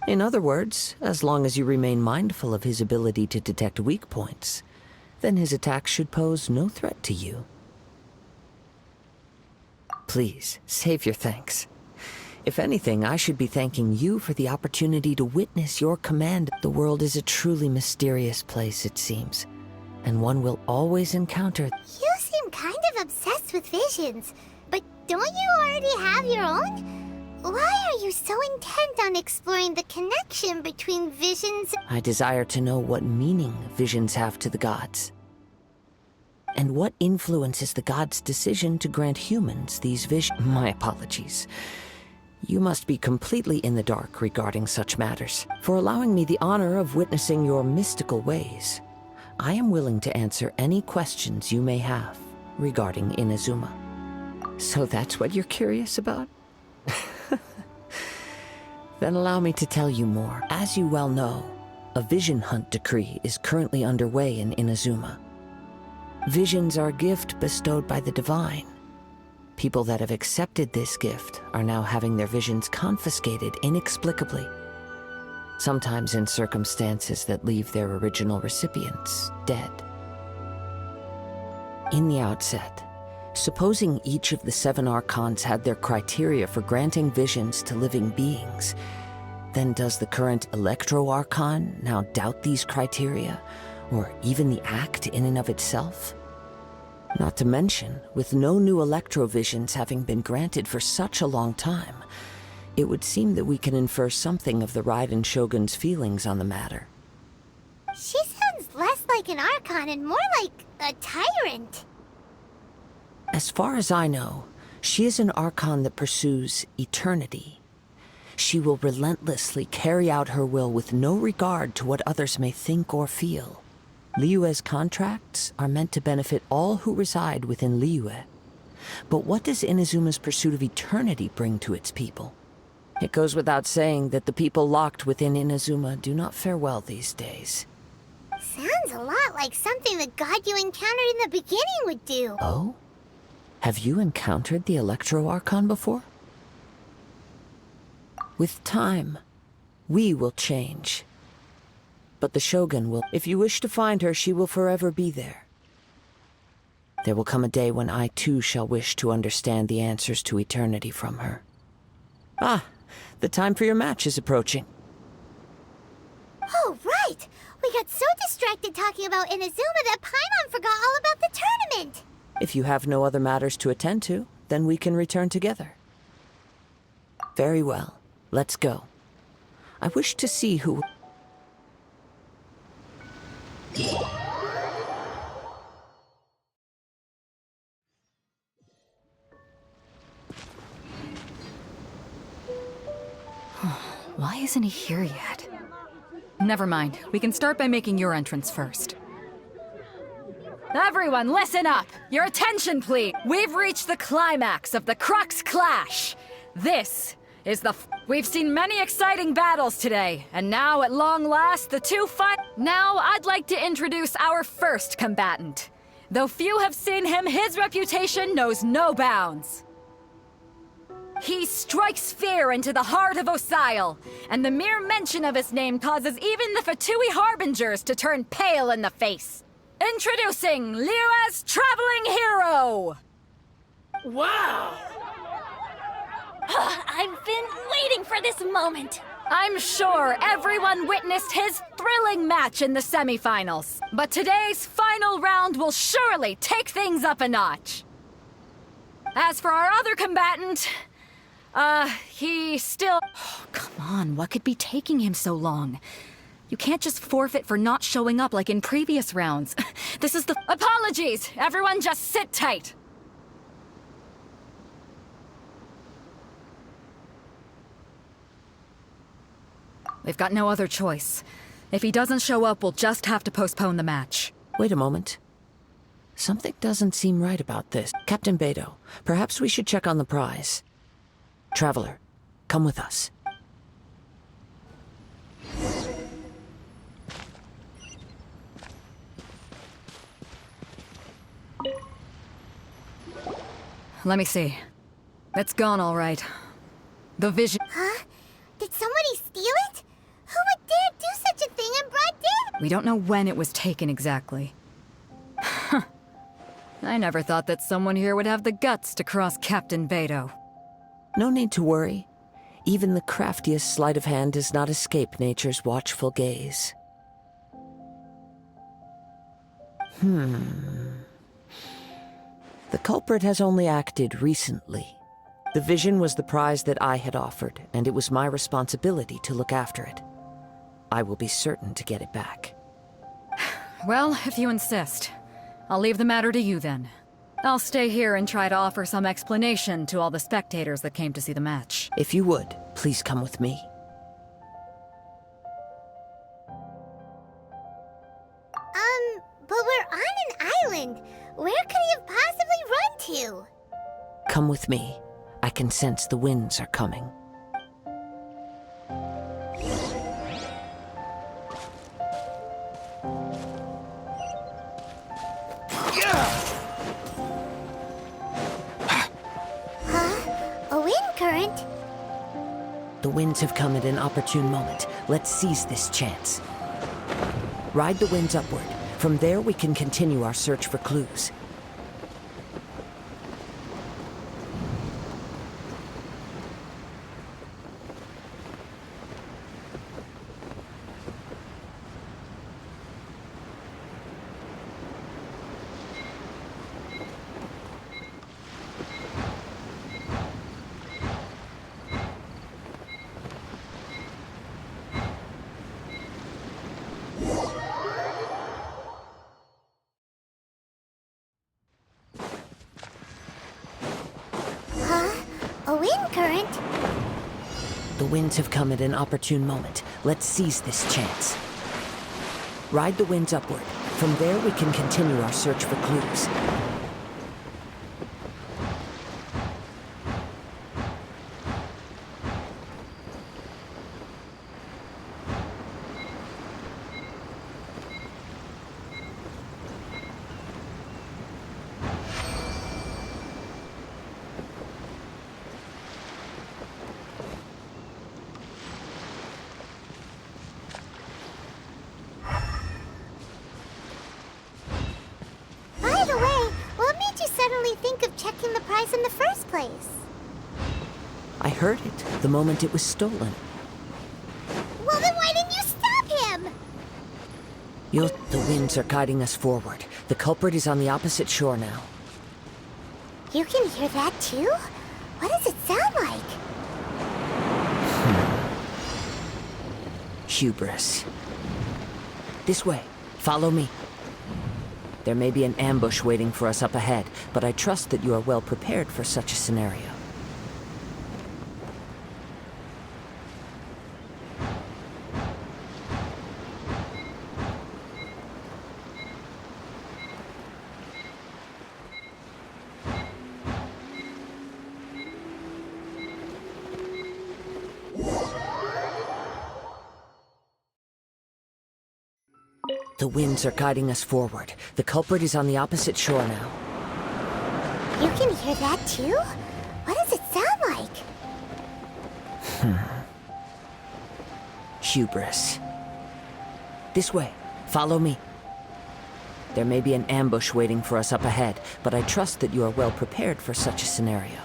In other words, as long as you remain mindful of his ability to detect weak points, then his attacks should pose no threat to you. Please, save your thanks. If anything, I should be thanking you for the opportunity to witness your command. The world is a truly mysterious place, it seems, and one will always encounter. You seem kind of obsessed with visions, but don't you already have your own? Why are you so intent on exploring the connection between visions? I desire to know what meaning visions have to the gods, and what influences the gods' decision to grant humans these visions. My apologies. You must be completely in the dark regarding such matters. For allowing me the honor of witnessing your mystical ways, I am willing to answer any questions you may have regarding Inazuma. So that's what you're curious about? Then allow me to tell you more. As you well know, a vision hunt decree is currently underway in Inazuma. Visions are a gift bestowed by the divine. People that have accepted this gift are now having their visions confiscated inexplicably, sometimes in circumstances that leave their original recipients dead. In the outset, supposing each of the 7 archons had their criteria for granting visions to living beings, then does the current Electro-Archon now doubt these criteria, or even the act in and of itself? Not to mention, with no new Electro-Visions having been granted for such a long time, it would seem that we can infer something of the Raiden Shogun's feelings on the matter. She sounds less like an Archon and more like a tyrant. As far as I know, she is an Archon that pursues eternity. She will relentlessly carry out her will with no regard to what others may think or feel. Liyue's contracts are meant to benefit all who reside within Liyue. But what does Inazuma's pursuit of eternity bring to its people? It goes without saying that the people locked within Inazuma do not fare well these days. Sounds a lot like something the god you encountered in the beginning would do. Oh? Have you encountered the Electro-Archon before? With time, we will change. But the Shogun will. If you wish to find her, she will forever be there. There will come a day when I too shall wish to understand the answers to eternity from her. Ah, the time for your match is approaching. Oh, right! We got so distracted talking about Inazuma that Paimon forgot all about the tournament! If you have no other matters to attend to, then we can return together. Very well. Let's go. I wish to see who... Why isn't he here yet? Never mind. We can start by making your entrance first. Everyone, listen up! Your attention, please! We've reached the climax of the Crux Clash! This is the... We've seen many exciting battles today, and now, at long last, the two Now, I'd like to introduce our first combatant. Though few have seen him, his reputation knows no bounds. He strikes fear into the heart of Osile, and the mere mention of his name causes even the Fatui Harbingers to turn pale in the face. Introducing Liyue's traveling hero! Wow! I've been waiting for this moment. I'm sure everyone witnessed his thrilling match in the semifinals, but today's final round will surely take things up a notch. As for our other combatant, he still... Oh, come on, what could be taking him so long? You can't just forfeit for not showing up like in previous rounds. This is the... Apologies! Everyone just sit tight! We've got no other choice. If he doesn't show up, we'll just have to postpone the match. Wait a moment. Something doesn't seem right about this. Captain Beto, perhaps we should check on the prize. Traveler, come with us. Let me see. It's gone all right. The vision... Huh? Did somebody steal it? Who would dare do such a thing in broad day? We don't know when it was taken exactly. I never thought that someone here would have the guts to cross Captain Beto. No need to worry. Even the craftiest sleight of hand does not escape nature's watchful gaze. The culprit has only acted recently. The vision was the prize that I had offered, and it was my responsibility to look after it. I will be certain to get it back. Well, if you insist. I'll leave the matter to you then. I'll stay here and try to offer some explanation to all the spectators that came to see the match. If you would, please come with me. But we're on an island. Where could he have possibly run to? Come with me. I can sense the winds are coming. A wind current? The winds have come at an opportune moment. Let's seize this chance. Ride the winds upward. From there, we can continue our search for clues. A wind current? The winds have come at an opportune moment. Let's seize this chance. Ride the winds upward. From there, we can continue our search for clues. By the way, what made you suddenly think of checking the prize in the first place? I heard it the moment it was stolen. Well, then why didn't you stop him? The winds are guiding us forward. The culprit is on the opposite shore now. You can hear that too? What does it sound like? Hubris. This way. Follow me. There may be an ambush waiting for us up ahead, but I trust that you are well prepared for such a scenario. The winds are guiding us forward. The culprit is on the opposite shore now. You can hear that too? What does it sound like? Hubris. This way. Follow me. There may be an ambush waiting for us up ahead, but I trust that you are well prepared for such a scenario.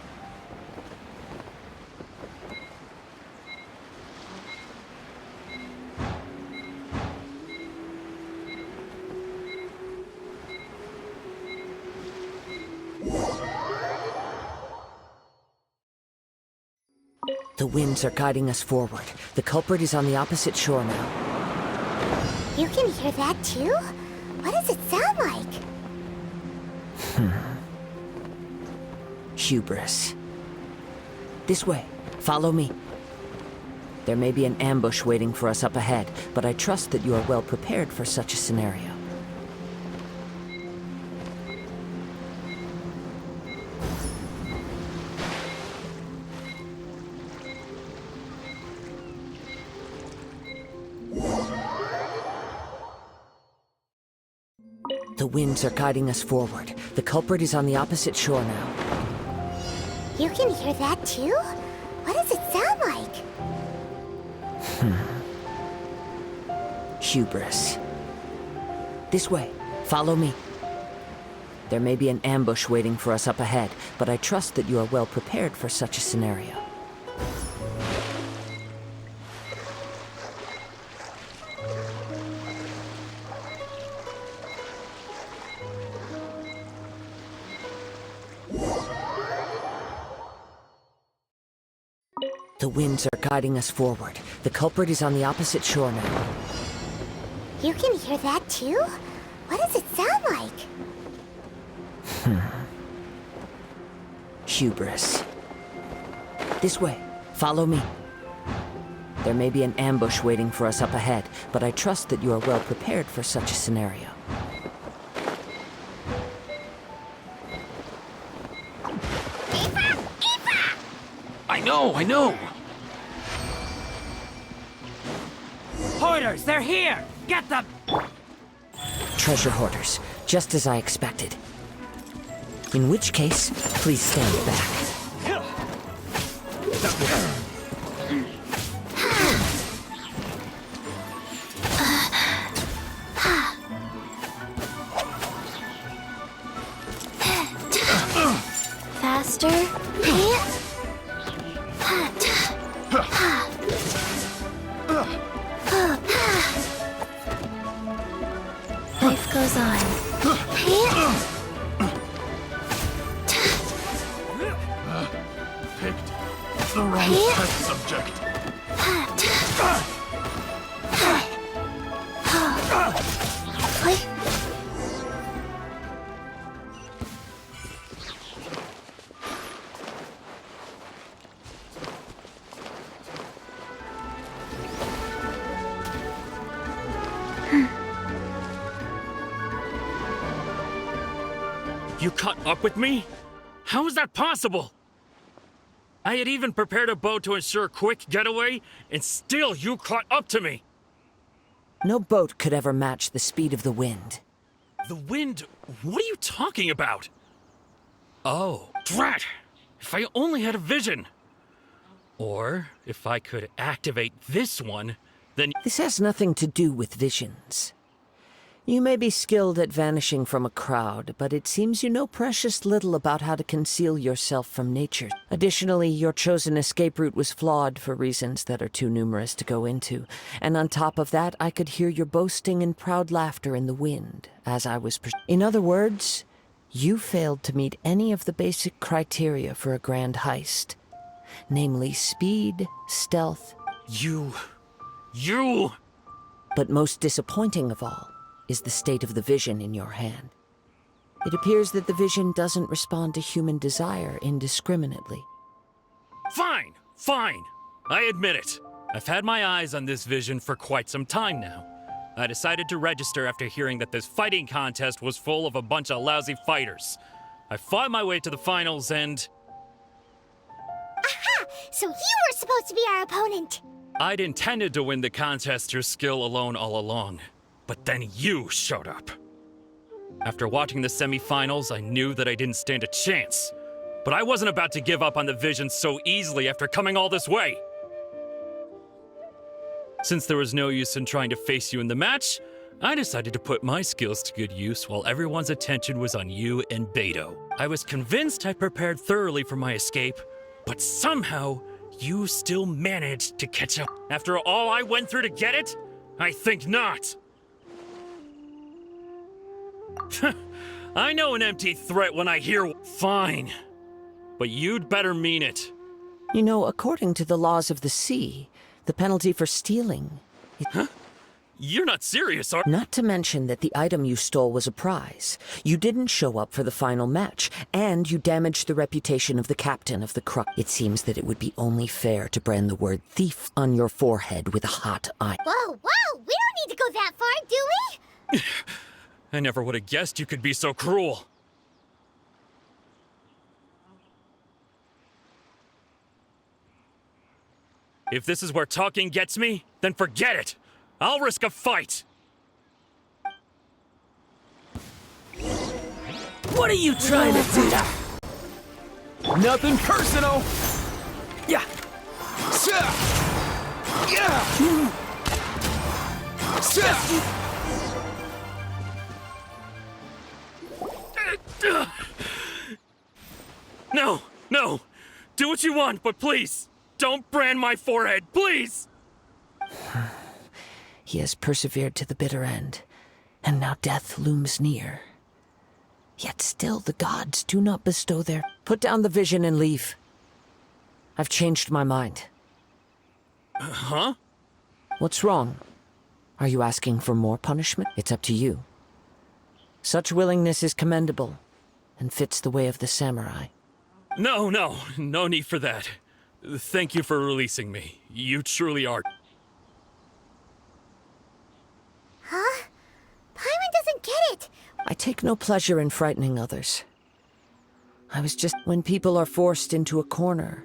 The winds are guiding us forward. The culprit is on the opposite shore now. You can hear that too? What does it sound like? Hubris. This way. Follow me. There may be an ambush waiting for us up ahead, but I trust that you are well prepared for such a scenario. The winds are guiding us forward. The culprit is on the opposite shore now. You can hear that too? What does it sound like? Hubris. This way. Follow me. There may be an ambush waiting for us up ahead, but I trust that you are well prepared for such a scenario. The winds are guiding us forward. The culprit is on the opposite shore now. You can hear that too? What does it sound like? hubris. This way. Follow me. There may be an ambush waiting for us up ahead, but I trust that you are well prepared for such a scenario. I know! Hoarders, they're here! Get them! Treasure hoarders, just as I expected. In which case, please stand back. Faster. Life goes on. Picked the wrong test subject. You caught up with me? How is that possible? I had even prepared a boat to ensure a quick getaway, and still you caught up to me! No boat could ever match the speed of the wind. The wind? What are you talking about? Oh, drat! If I only had a vision! Or, if I could activate this one, then— This has nothing to do with visions. You may be skilled at vanishing from a crowd, but it seems you know precious little about how to conceal yourself from nature. Additionally, your chosen escape route was flawed for reasons that are too numerous to go into. And on top of that, I could hear your boasting and proud laughter in the wind, as I was In other words, you failed to meet any of the basic criteria for a grand heist. Namely, speed, stealth... You... But most disappointing of all is the state of the vision in your hand. It appears that the vision doesn't respond to human desire indiscriminately. Fine! I admit it. I've had my eyes on this vision for quite some time now. I decided to register after hearing that this fighting contest was full of a bunch of lousy fighters. I fought my way to the finals and... Aha! So you were supposed to be our opponent! I'd intended to win the contest through skill alone all along. But then you showed up. After watching the semi-finals, I knew that I didn't stand a chance. But I wasn't about to give up on the vision so easily after coming all this way. Since there was no use in trying to face you in the match, I decided to put my skills to good use while everyone's attention was on you and Beto. I was convinced I prepared thoroughly for my escape, but somehow you still managed to catch up. After all I went through to get it? I think not. I know an empty threat when I hear fine, but you'd better mean it. You know, according to the laws of the sea, the penalty for stealing... Huh? You're not serious, are— Not to mention that the item you stole was a prize. You didn't show up for the final match, and you damaged the reputation of the captain of the Crux. It seems that it would be only fair to brand the word thief on your forehead with a hot iron. Whoa, we don't need to go that far, do we? I never would have guessed you could be so cruel. If this is where talking gets me, then forget it. I'll risk a fight. What are you trying to do? Nothing personal. Yeah. Yeah. No. Do what you want, but please, don't brand my forehead, please! He has persevered to the bitter end, and now death looms near. Yet still the gods do not bestow their... Put down the vision and leave. I've changed my mind. Huh? What's wrong? Are you asking for more punishment? It's up to you. Such willingness is commendable, and fits the way of the samurai. No need for that. Thank you for releasing me. You truly are. Huh? Paimon doesn't get it. I take no pleasure in frightening others. I was just... When people are forced into a corner,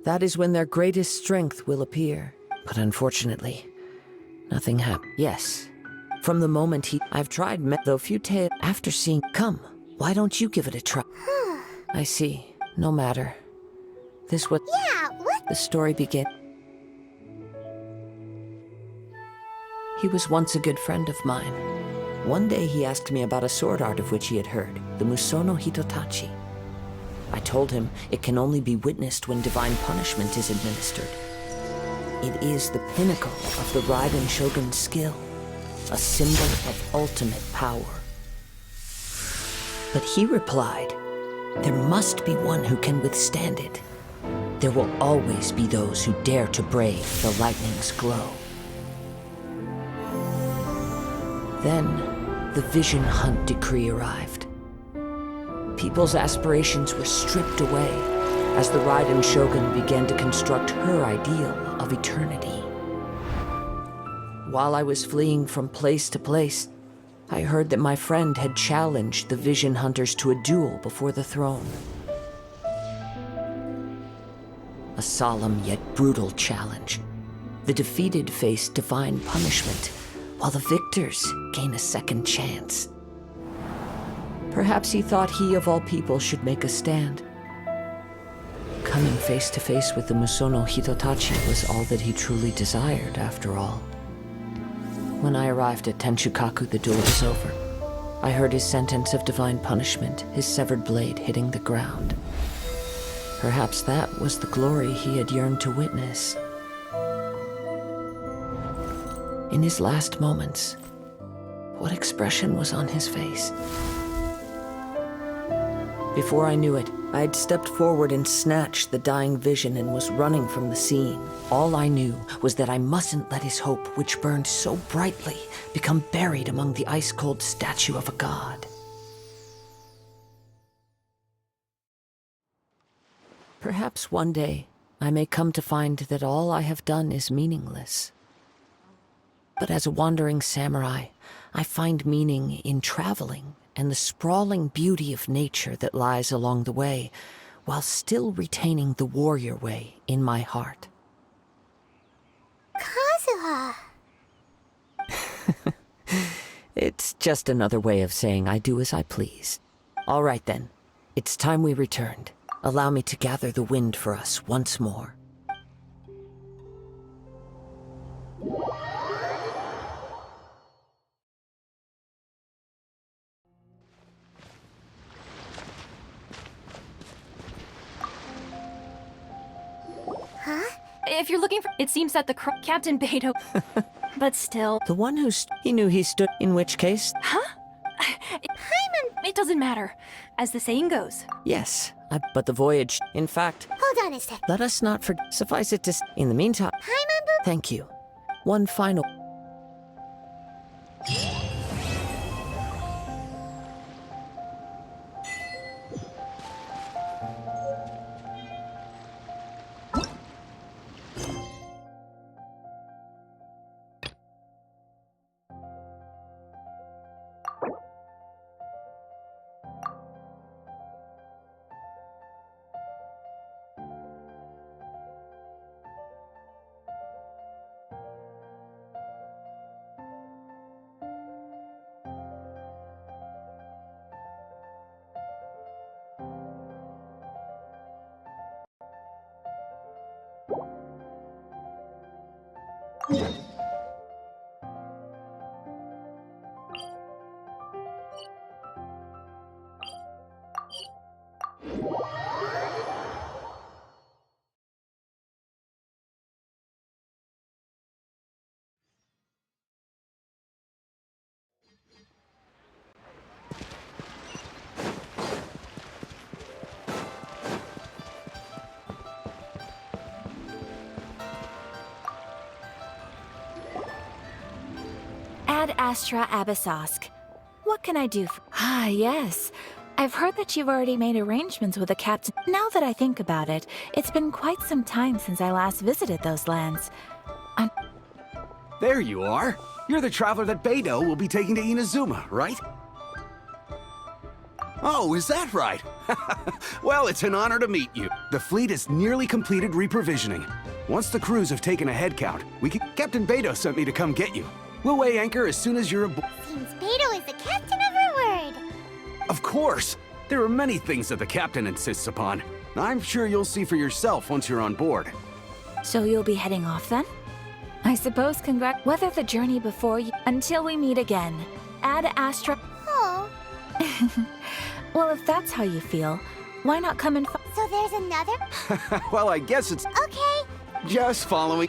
that is when their greatest strength will appear. But unfortunately, nothing happened. Yes. From the moment I've tried though few tales after seeing... Come, why don't you give it a try? I see. No matter. This what... Yeah, what? The story begins. He was once a good friend of mine. One day he asked me about a sword art of which he had heard, the Musono Hitotachi. I told him it can only be witnessed when divine punishment is administered. It is the pinnacle of the Raiden Shogun's skill, a symbol of ultimate power. But he replied, there must be one who can withstand it. There will always be those who dare to brave the lightning's glow. Then, the Vision Hunt decree arrived. People's aspirations were stripped away as the Raiden Shogun began to construct her ideal of eternity. While I was fleeing from place to place, I heard that my friend had challenged the Vision Hunters to a duel before the throne. A solemn yet brutal challenge. The defeated face divine punishment, while the victors gain a second chance. Perhaps he thought he of all people should make a stand. Coming face to face with the Musono Hitotachi was all that he truly desired, after all. When I arrived at Tenshukaku, the duel was over. I heard his sentence of divine punishment, his severed blade hitting the ground. Perhaps that was the glory he had yearned to witness. In his last moments, what expression was on his face? Before I knew it, I had stepped forward and snatched the dying vision and was running from the scene. All I knew was that I mustn't let his hope, which burned so brightly, become buried among the ice-cold statue of a god. Perhaps one day, I may come to find that all I have done is meaningless. But as a wandering samurai, I find meaning in traveling and the sprawling beauty of nature that lies along the way, while still retaining the warrior way in my heart. Kazuha! It's just another way of saying I do as I please. All right then, it's time we returned. Allow me to gather the wind for us once more. If you're looking for... It seems that the Captain Beto... But still... The one he knew he stood, in which case... Huh? Paimon! It doesn't matter. As the saying goes. Yes, but the voyage... In fact... Hold on a sec. Let us not forget... Suffice it to... In the meantime... Paimon... Thank you. One final... Ad Astra Abyssosk. What can I do for... Ah, yes. I've heard that you've already made arrangements with the captain. Now that I think about it, it's been quite some time since I last visited those lands. There you are. You're the traveler that Beidou will be taking to Inazuma, right? Oh, is that right? Well, it's an honor to meet you. The fleet has nearly completed reprovisioning. Once the crews have taken a head count, Captain Beidou sent me to come get you. We'll weigh anchor as soon as you're aboard. Seems Beidou is the captain of her word. Of course! There are many things that the captain insists upon. I'm sure you'll see for yourself once you're on board. So you'll be heading off then? I suppose whether the journey before you until we meet again. Ad Astra. Oh. Well, if that's how you feel, why not come and So there's another? Well, I guess it's Okay. just following.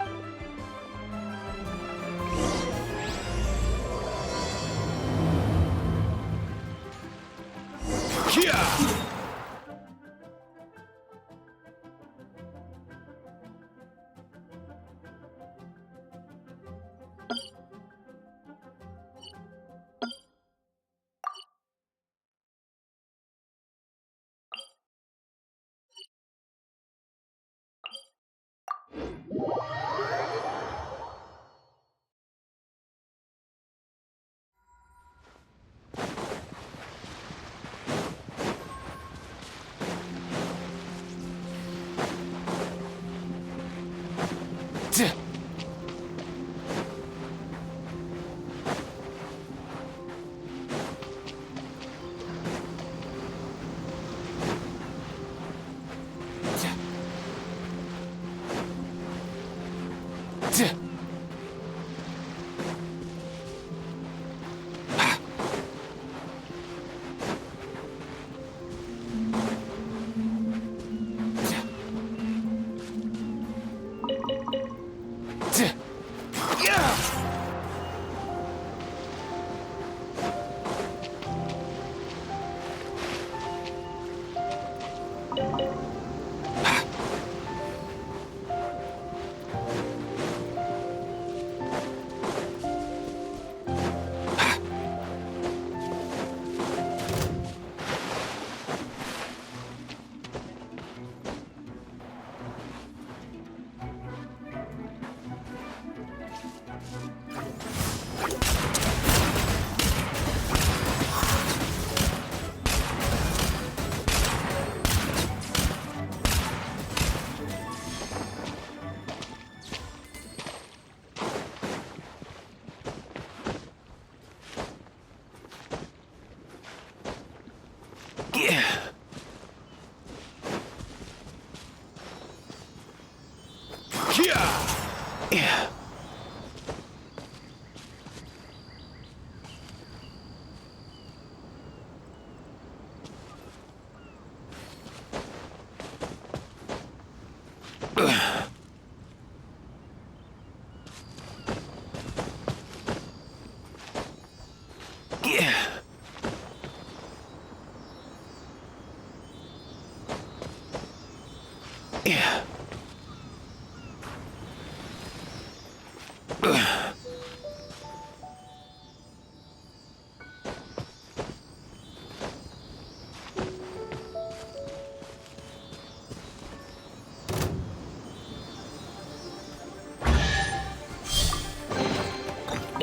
Yeah!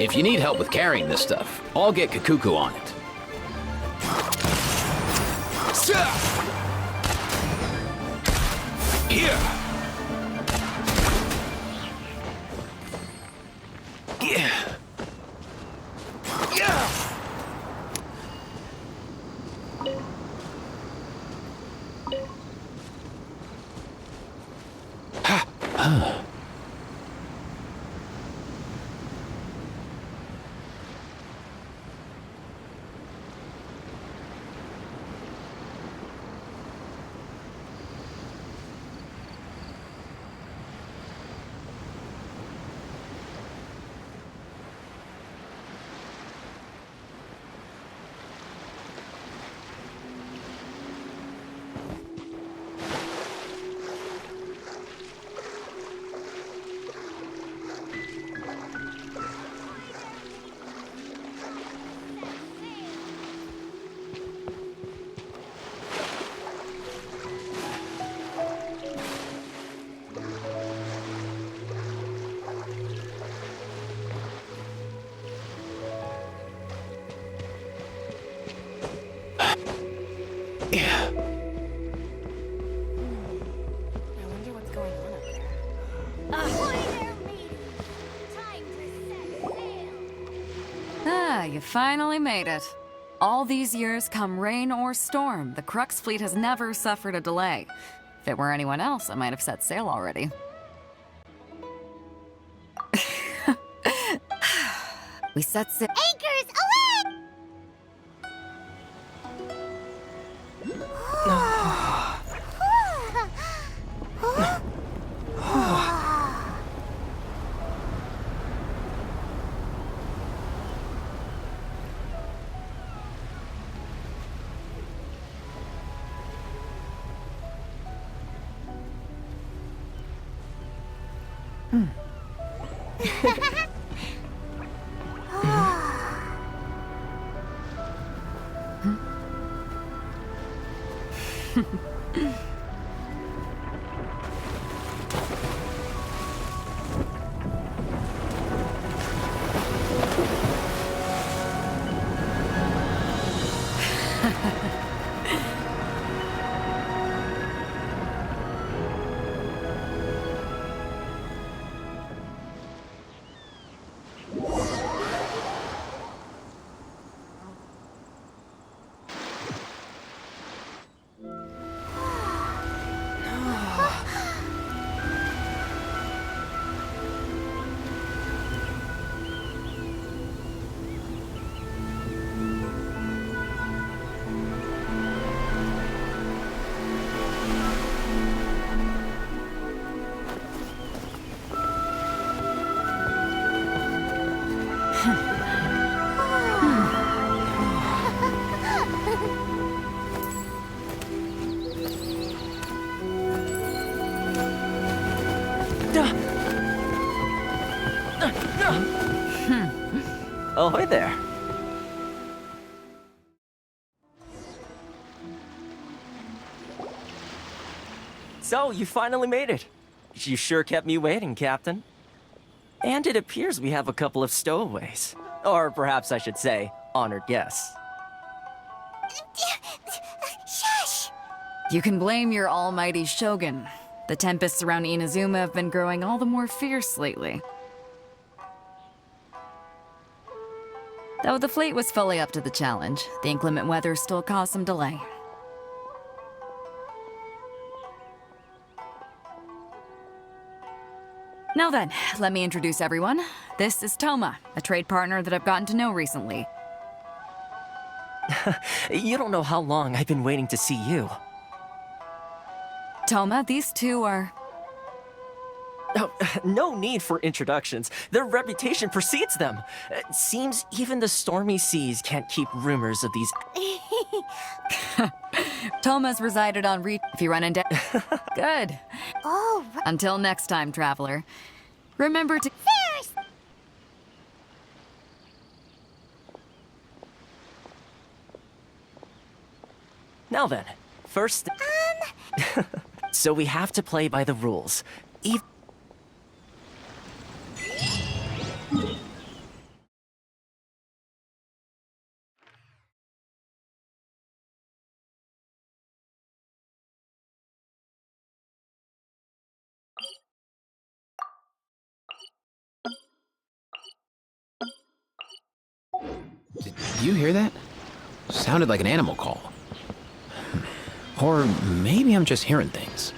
If you need help with carrying this stuff, I'll get Kakuku on it. Here! wonder what's going on up there. Ah, you finally made it. All these years, come rain or storm, the Crux fleet has never suffered a delay. If it were anyone else, I might have set sail already. We set sail. Anchors away! Ahoy there. So, you finally made it. You sure kept me waiting, Captain. And it appears we have a couple of stowaways. Or perhaps I should say, honored guests. Shush! You can blame your almighty Shogun. The tempests around Inazuma have been growing all the more fierce lately. Though the fleet was fully up to the challenge, the inclement weather still caused some delay. Now then, let me introduce everyone. This is Toma, a trade partner that I've gotten to know recently. You don't know how long I've been waiting to see you. Toma, these two are... Oh, no need for introductions. Their reputation precedes them. Seems even the stormy seas can't keep rumors of these... Toma's resided on if you run into... Good. Oh, Until next time, traveler. Remember to... First! Now then, first... So we have to play by the rules. Did you hear that? Sounded like an animal call. Or maybe I'm just hearing things.